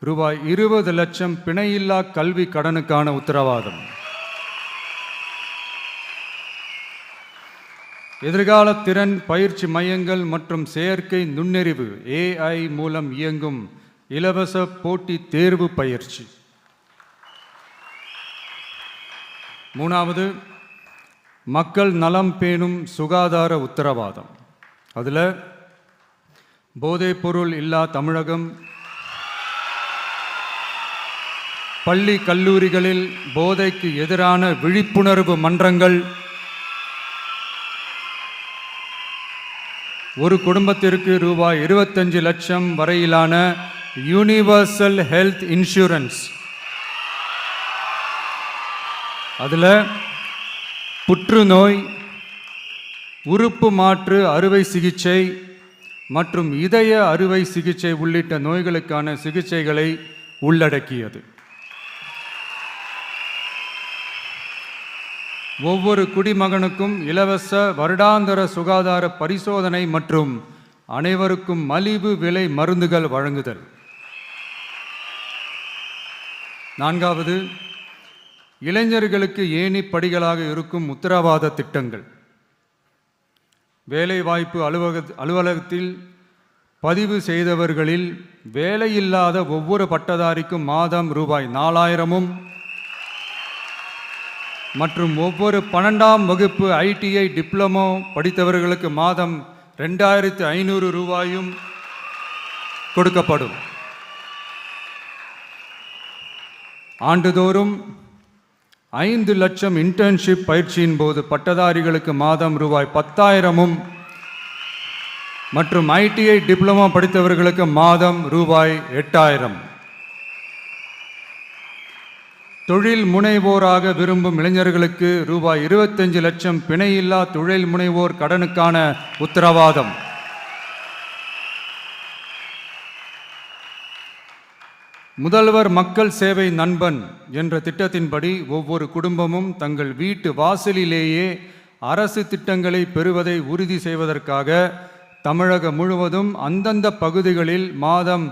ரூபாய் 20 லட்சம் பிணையில்லா கல்வி கடனுக்கான உத்தரவாதம். எதிர்கால திறன் பயிற்சி மையங்கள் மற்றும் செயற்கை நுண்ணறிவு AI மூலம் இயங்கும் இலவச போட்டி தேர்வு பயிற்சி. 3வது, மக்கள் நலம் பேணும் சுகாதார உத்தரவாதம். அதில் போதைப்பொருள் இல்லா தமிழகம், பள்ளி கல்லூரிகளில் போதைக்கு எதிரான விழிப்புணர்வு மன்றங்கள், ஒரு குடும்பத்திற்கு ரூபாய் 25 லட்சம் வரையிலான யூனிவர்சல் ஹெல்த் இன்சூரன்ஸ். அதில் புற்றுநோய், உறுப்பு மாற்று அறுவை சிகிச்சை மற்றும் இதய அறுவை சிகிச்சை உள்ளிட்ட நோய்களுக்கான சிகிச்சைகளை உள்ளடக்கியது. ஒவ்வொரு குடிமகனுக்கும் இலவச வருடாந்திர சுகாதார பரிசோதனை மற்றும் அனைவருக்கும் மலிவு விலை மருந்துகள் வழங்குதல். 4வது, இளைஞர்களுக்கு ஏணி படிகளாக இருக்கும் உத்தரவாத திட்டங்கள். வேலைவாய்ப்பு அலுவலகத்தில் பதிவு செய்தவர்களில் வேலையில்லாத ஒவ்வொரு பட்டதாரிக்கும் மாதம் ரூபாய் 4,000 மற்றும் ஒவ்வொரு 12ஆம் வகுப்பு ITI டிப்ளமோ படித்தவர்களுக்கு மாதம் 2,500 ரூபாயும் கொடுக்கப்படும். ஆண்டுதோறும் 5 லட்சம் இன்டர்ன்ஷிப் பயிற்சியின் போது பட்டதாரிகளுக்கு மாதம் ரூபாய் 10,000 மற்றும் ITI டிப்ளமோ படித்தவர்களுக்கு மாதம் ரூபாய் 8,000. தொழில் முனைவோராக விரும்பும் இளைஞர்களுக்கு ரூபாய் 25 லட்சம் பிணையில்லா தொழில் முனைவோர் கடனுக்கான உத்தரவாதம். முதல்வர் மக்கள் சேவை நண்பன் என்ற திட்டத்தின்படி ஒவ்வொரு குடும்பமும் தங்கள் வீட்டு வாசலிலேயே அரசு திட்டங்களை பெறுவதை உறுதி செய்வதற்காக தமிழகம் முழுவதும் அந்தந்த பகுதிகளில் மாதம்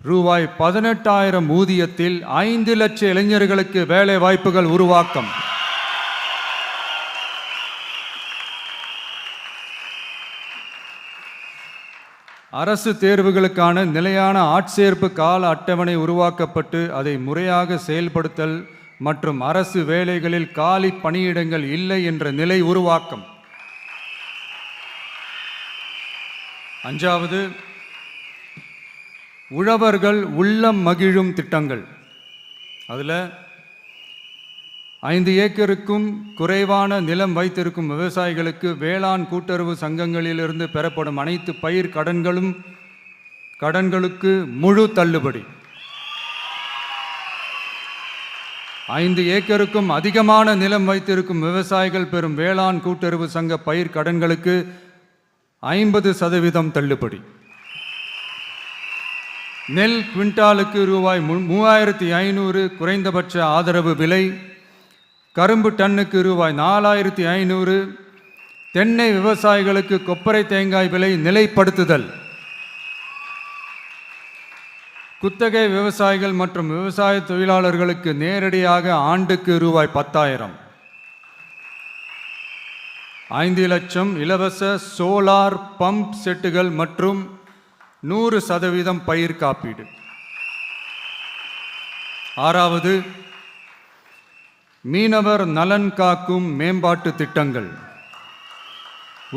ரூபாய் 18,000 ஊதியத்தில் 5 லட்சம் இளைஞர்களுக்கு வேலை வாய்ப்புகள் உருவாக்கம். அரசு தேர்வுகளுக்கான நிலையான ஆட்சேர்ப்பு கால அட்டவணை உருவாக்கப்பட்டு அதை முறையாக செயல்படுத்தல் மற்றும் அரசு வேலைகளில் காலி பணியிடங்கள் இல்லை என்ற நிலை உருவாக்கம். அஞ்சாவது, உழவர்கள் உள்ளம் மகிழும் திட்டங்கள். அதில் 5 ஏக்கருக்கும் குறைவான நிலம் வைத்திருக்கும் விவசாயிகளுக்கு வேளாண் கூட்டுறவு சங்கங்களிலிருந்து பெறப்படும் அனைத்து பயிர் கடன்களுக்கு முழு தள்ளுபடி. 5 ஏக்கருக்கும் அதிகமான நிலம் வைத்திருக்கும் விவசாயிகள் பெறும் வேளாண் கூட்டுறவு சங்க பயிர் கடன்களுக்கு 50% தள்ளுபடி. நெல் குவிண்டாலுக்கு ரூபாய் 3500 குறைந்தபட்ச ஆதரவு விலை. கரும்பு டன்னுக்கு ரூபாய் 4500. தென்னை விவசாயிகளுக்கு கொப்பரை தேங்காய் விலை நிலைப்படுத்துதல். குத்தகை விவசாயிகள் மற்றும் விவசாய தொழிலாளர்களுக்கு நேரடியாக ஆண்டுக்கு ரூபாய் 10,000. 5 லட்சம் இலவச சோலார் பம்ப் செட்டுகள் மற்றும் 100% பயிர் காப்பீடு. ஆறாவது, மீனவர் நலன் காக்கும் மேம்பாட்டு திட்டங்கள்.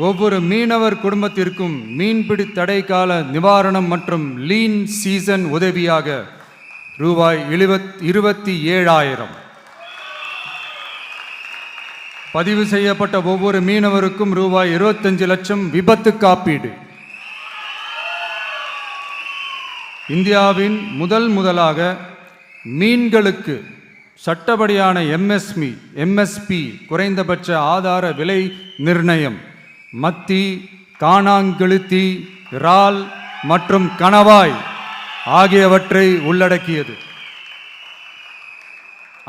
ஒவ்வொரு மீனவர் குடும்பத்திற்கும் மீன்பிடி தடை கால நிவாரணம் மற்றும் லீன் சீசன் உதவியாக ரூபாய் 27,000. பதிவு செய்யப்பட்ட ஒவ்வொரு மீனவருக்கும் ரூபாய் 25 லட்சம் விபத்து காப்பீடு. இந்தியாவின் முதலாக மீன்களுக்கு சட்டப்படியான எம்எஸ்பி குறைந்தபட்ச ஆதார விலை நிர்ணயம் மத்தி, காணாங்கெளுத்தி, இறால் மற்றும் கணவாய் ஆகியவற்றை உள்ளடக்கியது.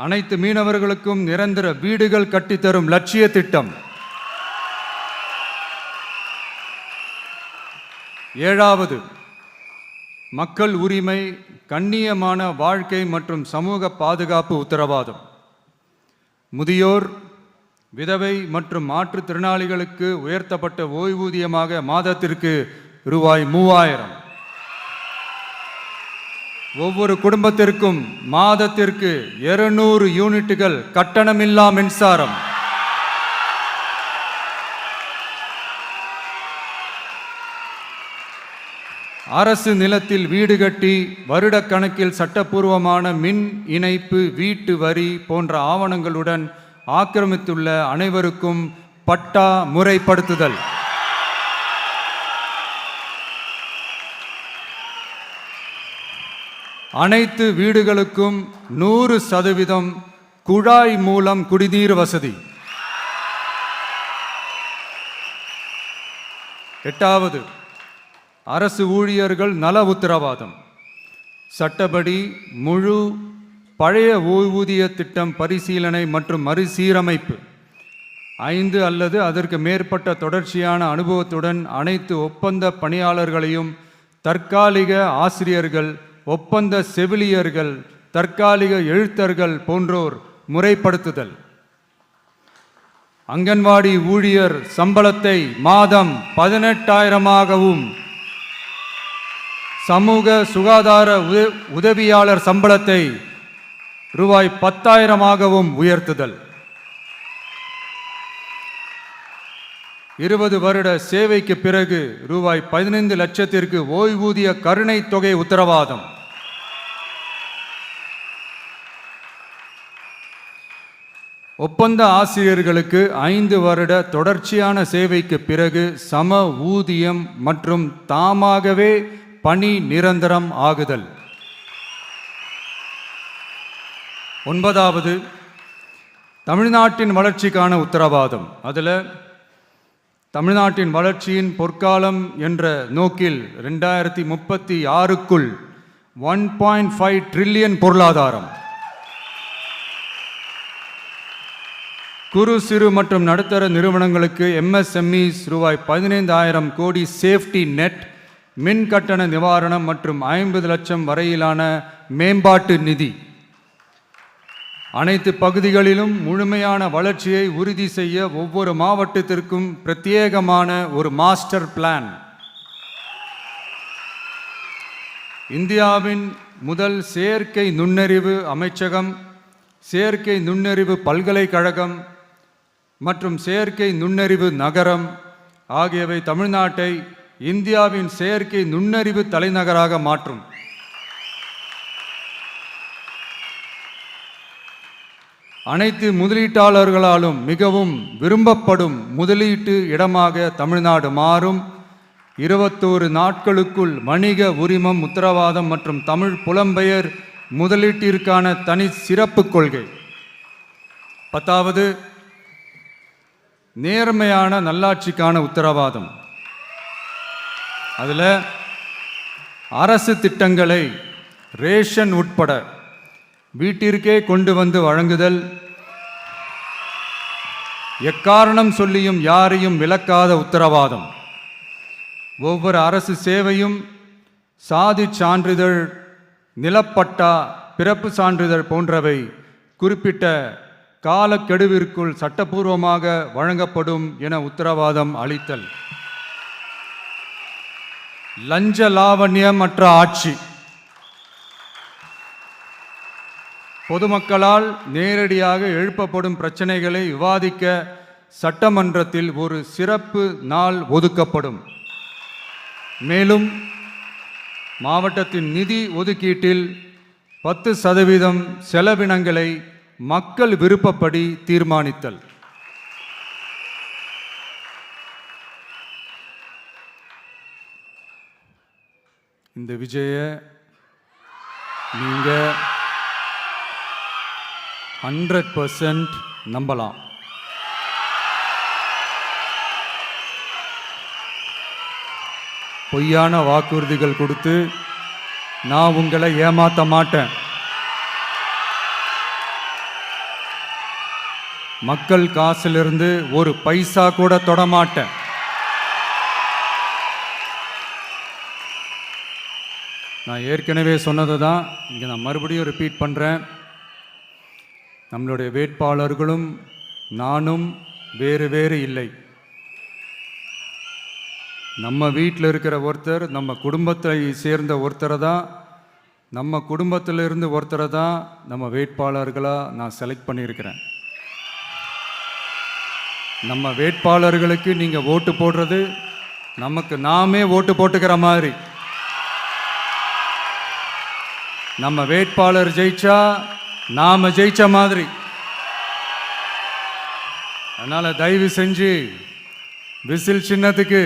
அனைத்து மீனவர்களுக்கும் நிரந்தர வீடுகள் கட்டித்தரும் லட்சிய திட்டம். ஏழாவது, மக்கள் உரிமை, கண்ணியமான வாழ்க்கை மற்றும் சமூக பாதுகாப்பு உத்தரவாதம். முதியோர், விதவை மற்றும் மாற்றுத்திறனாளிகளுக்கு உயர்த்தப்பட்ட ஓய்வூதியமாக மாதத்திற்கு ரூபாய் 3000. ஒவ்வொரு குடும்பத்திற்கும் மாதத்திற்கு 200 யூனிட்டுகள் கட்டணமில்லா மின்சாரம். அரசு நிலத்தில் வீடு கட்டி வருடக்கணக்கில் சட்டப்பூர்வமான மின் இணைப்பு, வீட்டு வரி போன்ற ஆவணங்களுடன் ஆக்கிரமித்துள்ள அனைவருக்கும் பட்டா முறைப்படுத்துதல். அனைத்து வீடுகளுக்கும் 100% குழாய் மூலம் குடிநீர் வசதி. எட்டாவது, அரசு ஊழியர்கள் நல உத்தரவாதம். சட்டப்படி முழு பழைய ஓய்வூதிய திட்டம் பரிசீலனை மற்றும் மறுசீரமைப்பு. 5 அல்லது அதற்கு மேற்பட்ட தொடர்ச்சியான அனுபவத்துடன் அனைத்து ஒப்பந்த பணியாளர்களையும் தற்காலிக ஆசிரியர்கள், ஒப்பந்த செவிலியர்கள், தற்காலிக எழுத்தர்கள் போன்றோர் முறைப்படுத்துதல். அங்கன்வாடி ஊழியர் சம்பளத்தை மாதம் 18,000ஆகவும், சமூக சுகாதார உதவியாளர் சம்பளத்தை ரூபாய் 10,000ஆகவும் உயர்த்துதல். 20 வருட சேவைக்கு பிறகு ரூபாய் 15 லட்சத்திற்கு ஓய்வூதிய கருணை தொகை உத்தரவாதம். ஒப்பந்த ஆசிரியர்களுக்கு 5 வருட தொடர்ச்சியான சேவைக்கு பிறகு சம ஊதியம் மற்றும் தாமாகவே பணி நிரந்தரம் ஆகுதல். 9வது, தமிழ்நாட்டின் வளர்ச்சிக்கான உத்தரவாதம். அதில் தமிழ்நாட்டின் வளர்ச்சியின் பொற்காலம் என்ற நோக்கில் 2036க்குள் 1.5 ட்ரில்லியன் பொருளாதாரம், குறு சிறு மற்றும் நடுத்தர நிறுவனங்களுக்கு எம்எஸ்எம்இஸ் ரூபாய் 15,000 கோடி சேஃப்டி நெட், மின் கட்டண நிவாரணம் மற்றும் 50 லட்சம் வரையிலான மேம்பாட்டு நிதி. அனைத்து பகுதிகளிலும் முழுமையான வளர்ச்சியை உறுதி செய்ய ஒவ்வொரு மாவட்டத்திற்கும் பிரத்யேகமான ஒரு மாஸ்டர் பிளான். இந்தியாவின் முதல் செயற்கை நுண்ணறிவு அமைச்சகம், செயற்கை நுண்ணறிவு பல்கலைக்கழகம் மற்றும் செயற்கை நுண்ணறிவு நகரம் ஆகியவை தமிழ்நாட்டை இந்தியாவின் செயற்கை நுண்ணறிவு தலைநகராக மாற்றும். அனைத்து முதலீட்டாளர்களாலும் மிகவும் விரும்பப்படும் முதலீட்டு இடமாக தமிழ்நாடு மாறும். 21 நாட்களுக்குள் வணிக உரிமம் உத்தரவாதம் மற்றும் தமிழ் புலம்பெயர் முதலீட்டிற்கான தனி சிறப்பு கொள்கை. 10வது, நேர்மையான நல்லாட்சிக்கான உத்தரவாதம். அதில் அரசு திட்டங்களை ரேஷன் உட்பட வீட்டிற்கே கொண்டு வந்து வழங்குதல், எக்காரணம் சொல்லியும் யாரையும் விலக்காத உத்தரவாதம். ஒவ்வொரு அரசு சேவையும் சாதி சான்றிதழ், நிலப்பட்டா, பிறப்பு சான்றிதழ் போன்றவை குறிப்பிட்ட காலக்கெடுவிற்குள் சட்டபூர்வமாக வழங்கப்படும் என உத்தரவாதம் அளித்தல். லஞ்ச லாவண்யமற்ற ஆட்சி. பொதுமக்களால் நேரடியாக எழுப்பப்படும் பிரச்சனைகளை விவாதிக்க சட்டமன்றத்தில் ஒரு சிறப்பு நாள் ஒதுக்கப்படும். மேலும் மாவட்டத்தின் நிதி ஒதுக்கீட்டில் 10% செலவினங்களை மக்கள் விருப்பப்படி தீர்மானித்தல். இந்த விஜய நீங்க 100% நம்பலாம். பொய்யான வாக்குறுதிகள் கொடுத்து நான் உங்களை ஏமாற்ற மாட்டேன். மக்கள் காசிலிருந்து ஒரு பைசா கூட தொடமாட்டேன். நான் ஏற்கனவே சொன்னது தான் இங்கே நான் மறுபடியும் ரிப்பீட் பண்ணுறேன். நம்மளுடைய வேட்பாளர்களும் நானும் வேறு வேறு இல்லை. நம்ம வீட்டில் இருக்கிற ஒருத்தர், நம்ம குடும்பத்தை சேர்ந்த ஒருத்தரை தான், நம்ம குடும்பத்திலிருந்து ஒருத்தரை தான் நம்ம வேட்பாளர்களாக நான் செலக்ட் பண்ணியிருக்கிறேன். நம்ம வேட்பாளர்களுக்கு நீங்கள் ஓட்டு போடுறது நமக்கு நாமே ஓட்டு போட்டுக்கிற மாதிரி. நம்ம வேட்பாளர் ஜெயிச்சா நாம ஜெயிச்ச மாதிரி. அதனால தயவு செஞ்சு விசில் சின்னத்துக்கு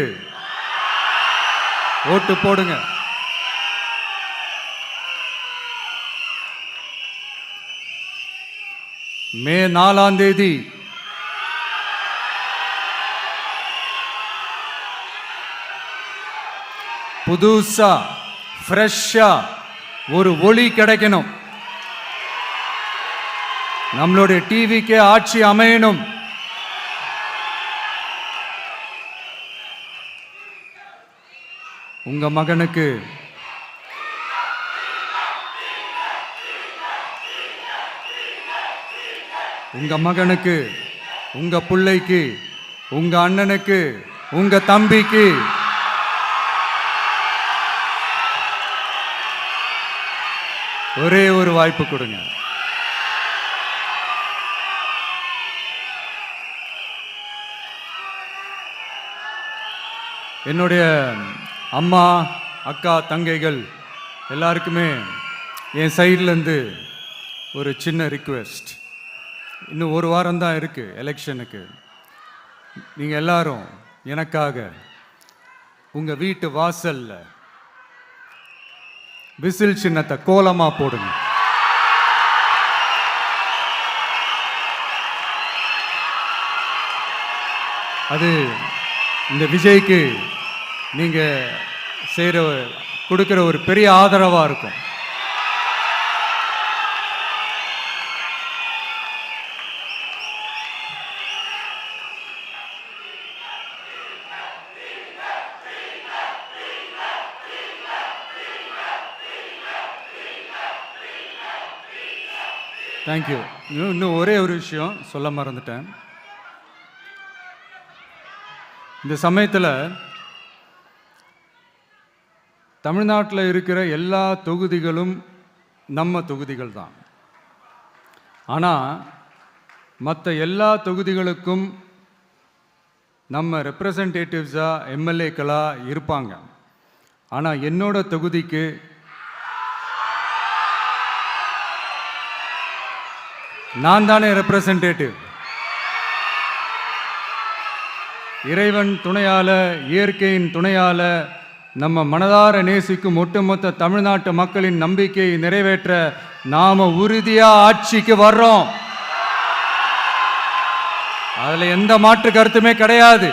ஓட்டு போடுங்க. மே 4ஆம் தேதி புதுசா ஃப்ரெஷ்ஷா ஒரு ஒளி கிடைக்கணும். நம்மளுடைய டிவிக்கே ஆட்சி அமையணும். உங்க மகனுக்கு உங்க பிள்ளைக்கு, உங்க அண்ணனுக்கு, உங்க தம்பிக்கு ஒரே ஒரு வாய்ப்பு கொடுங்க. என்னுடைய அம்மா, அக்கா, தங்கைகள் எல்லாருக்குமே என் சைட்லேருந்து ஒரு சின்ன ரிக்வெஸ்ட். இன்னும் ஒரு வாரம் தான் இருக்குது எலெக்ஷனுக்கு. நீங்கள் எல்லாரும் எனக்காக உங்கள் வீட்டு வாசலில் விசில் சின்னத்தை கோலமாக போடுங்க. அது இந்த விஜய்க்கு நீங்கள் கொடுக்குற ஒரு பெரிய ஆதரவாக இருக்கும். தேங்க்யூ. இன்னும் ஒரே ஒரு விஷயம் சொல்ல மறந்துட்டேன். இந்த சமயத்தில் தமிழ்நாட்டில் இருக்கிற எல்லா தொகுதிகளும் நம்ம தொகுதிகள் தான். ஆனால் மற்ற எல்லா தொகுதிகளுக்கும் நம்ம ரெப்ரசன்டேட்டிவ்ஸாக எம்எல்ஏக்களாக இருப்பாங்க. ஆனால் என்னோட தொகுதிக்கு நான் தானே ரெப்ரசன்டேட்டிவ். இறைவன் துணையால், இயற்கையின் துணையால், நம்ம மனதார நேசிக்கும் ஒட்டுமொத்த தமிழ்நாட்டு மக்களின் நம்பிக்கையை நிறைவேற்ற நாம உறுதியாக ஆட்சிக்கு வர்றோம். அதில் எந்த மாற்று கருத்துமே கிடையாது.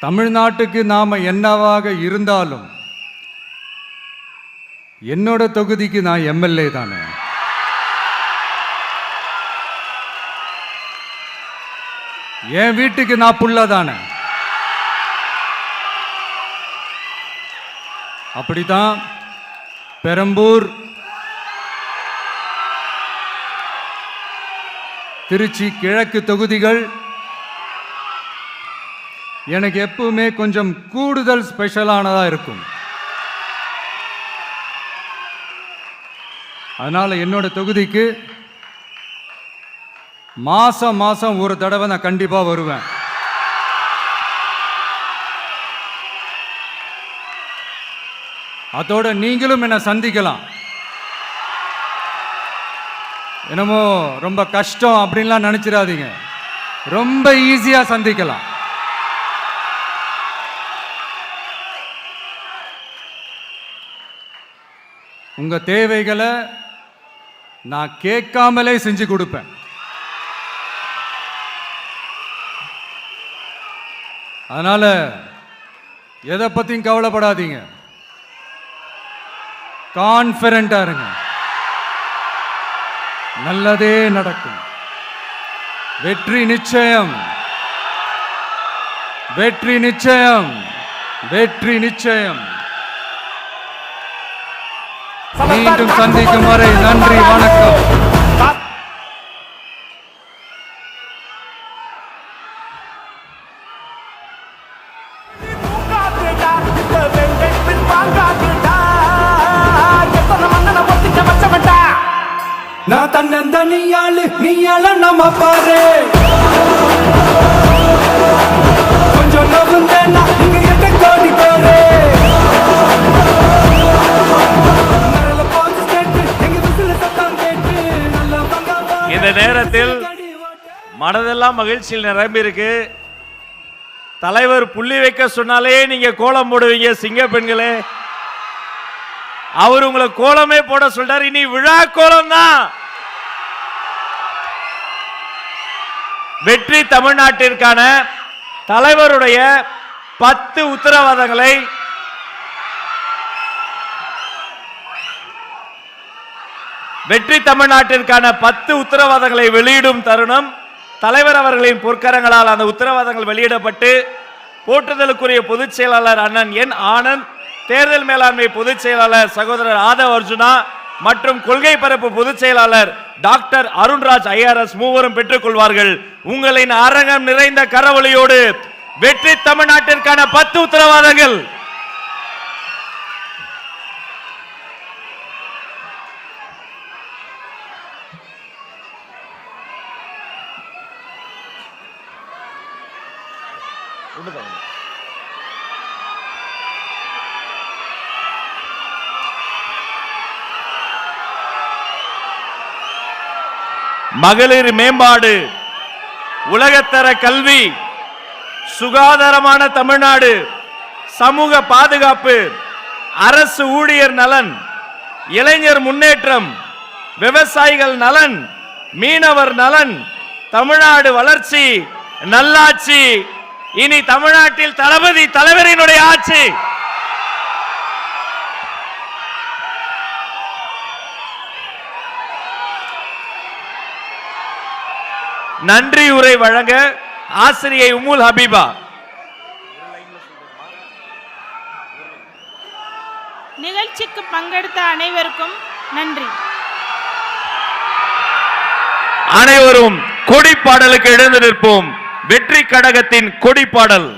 தமிழ்நாட்டுக்கு நாம என்னவாக இருந்தாலும் என்னோட தொகுதிக்கு நான் எம்எல்ஏ தானே. என் வீட்டுக்கு நான் புள்ள தானே. அப்படித்தான் பெரம்பூர், திருச்சி கிழக்கு தொகுதிகள் எனக்கு எப்பவுமே கொஞ்சம் கூடுதல் ஸ்பெஷலானதாக இருக்கும். அதனால் என்னோட தொகுதிக்கு மாதம் மாதம் ஒரு தடவை நான் கண்டிப்பாக வருவேன். அதோட நீங்களும் என்னை சந்திக்கலாம். என்னமோ ரொம்ப கஷ்டம் அப்படின்லாம் நினைச்சிடாதீங்க, ரொம்ப ஈஸியாக சந்திக்கலாம். உங்க தேவைகளை நான் கேட்காமலே செஞ்சு கொடுப்பேன். அதனால எதை பத்தியும் கவலைப்படாதீங்க, கான்ஃபிடென்ட்டா இருங்க. நல்லதே நடக்கும். வெற்றி நிச்சயம், வெற்றி நிச்சயம், வெற்றி நிச்சயம். மீண்டும் சந்திக்கும் வரை நன்றி, வணக்கம். நான் தன்னந்தனியாளு, நீயால நம்ம பாரு. கொஞ்சம் நவுந்தேன்னா இங்க எட்ட கோடி பேரு. இந்த நேரத்தில் மனதெல்லாம் மகிழ்ச்சியில் நிரம்பி இருக்கு. தலைவர் புள்ளி வைக்க சொன்னாலே நீங்க கோலம் போடுவீங்க சிங்க பெண்களே. அவர் உங்களை கோலமே போட சொல்றாரு. இனி விழா கோலம் தான். வெற்றி தமிழ்நாட்டிற்கான தலைவருடைய 10 உத்தரவாதங்களை வெற்றி தமிழ்நாட்டிற்கான 10 உத்தரவாதங்களை வெளியிடும் தருணம். தலைவர் அவர்களின் பொற்கரங்களால் அந்த உத்தரவாதங்கள் வெளியிடப்பட்டு போற்றுதலுக்குரிய பொதுச் செயலாளர் அண்ணன் என் ஆனந்த், தேர்தல் மேலாண்மை பொதுச் செயலாளர் சகோதரர் ஆதவ் அர்ஜுனா மற்றும் கொள்கை பரப்பு பொதுச் செயலாளர் டாக்டர் அருண்ராஜ் ஐஆர்எஸ் மூவரும் பெற்றுக் கொள்வார்கள். உங்களின் அரங்கம் நிறைந்த கரவொலியோடு வெற்றி தமிழ்நாட்டிற்கான 10 உத்தரவாதங்கள். மகளிர் மேம்பாடு, உலகத்தர கல்வி, சுகாதாரமான தமிழ்நாடு, சமூக பாதுகாப்பு, அரசு ஊழியர் நலன், இளைஞர் முன்னேற்றம், விவசாயிகள் நலன், மீனவர் நலன், தமிழ்நாடு வளர்ச்சி, நல்லாட்சி. இனி தமிழ்நாட்டில் தளபதி தலைவரினுடைய ஆட்சி. நன்றி உரை வழங்க ஆசிரியை உம்முல் ஹபீபா. நிகழ்ச்சிக்கு பங்கெடுத்த அனைவருக்கும் நன்றி. அனைவரும் கொடிப்பாடலுக்கு எழுந்து நிற்போம். வெற்றி கழகத்தின் கொடிப்பாடல்.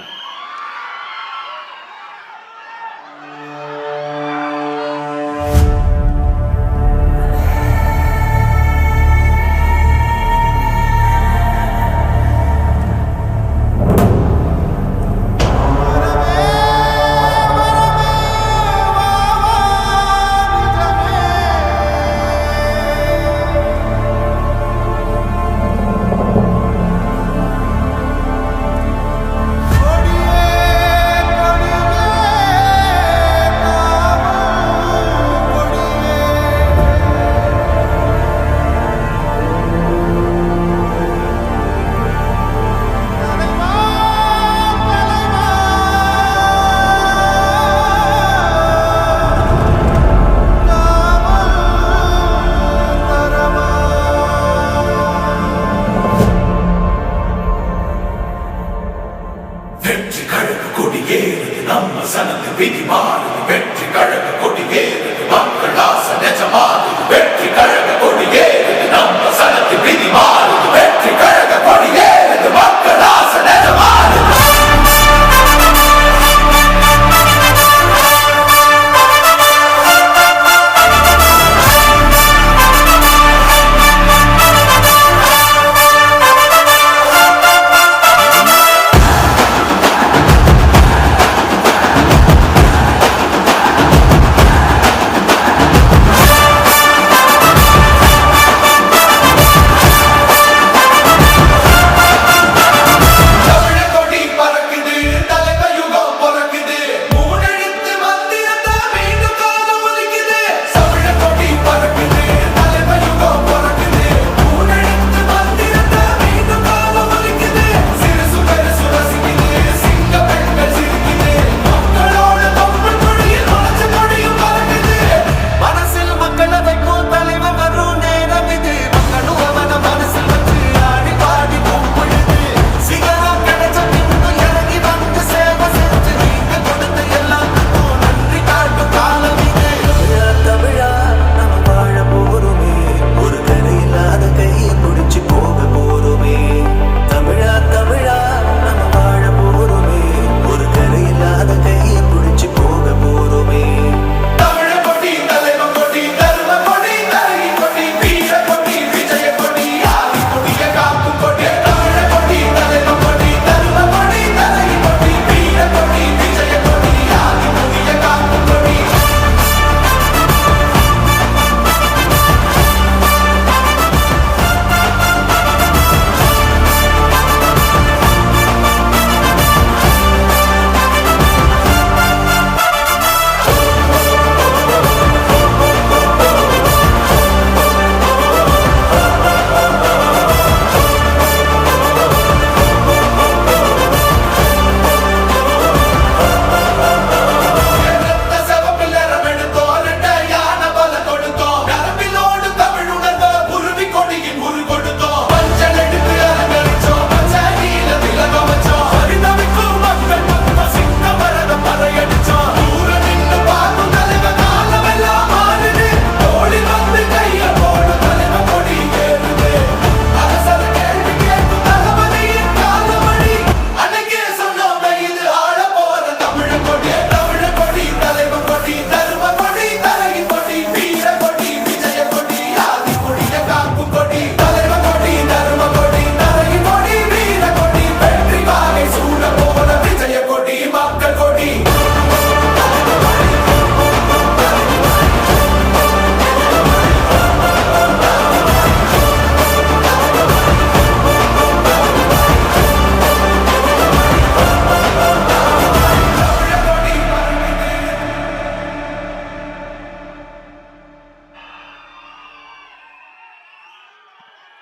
கொடி தலைவர் கொடி தர்ம கொடி தரையின் கொடி வீர கொடி வெற்றி வாகை சூட போல விஜய கொடி மக்கள் கொடி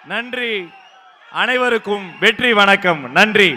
நன்றி. அனைவருக்கும் வெற்றி வணக்கம். நன்றி.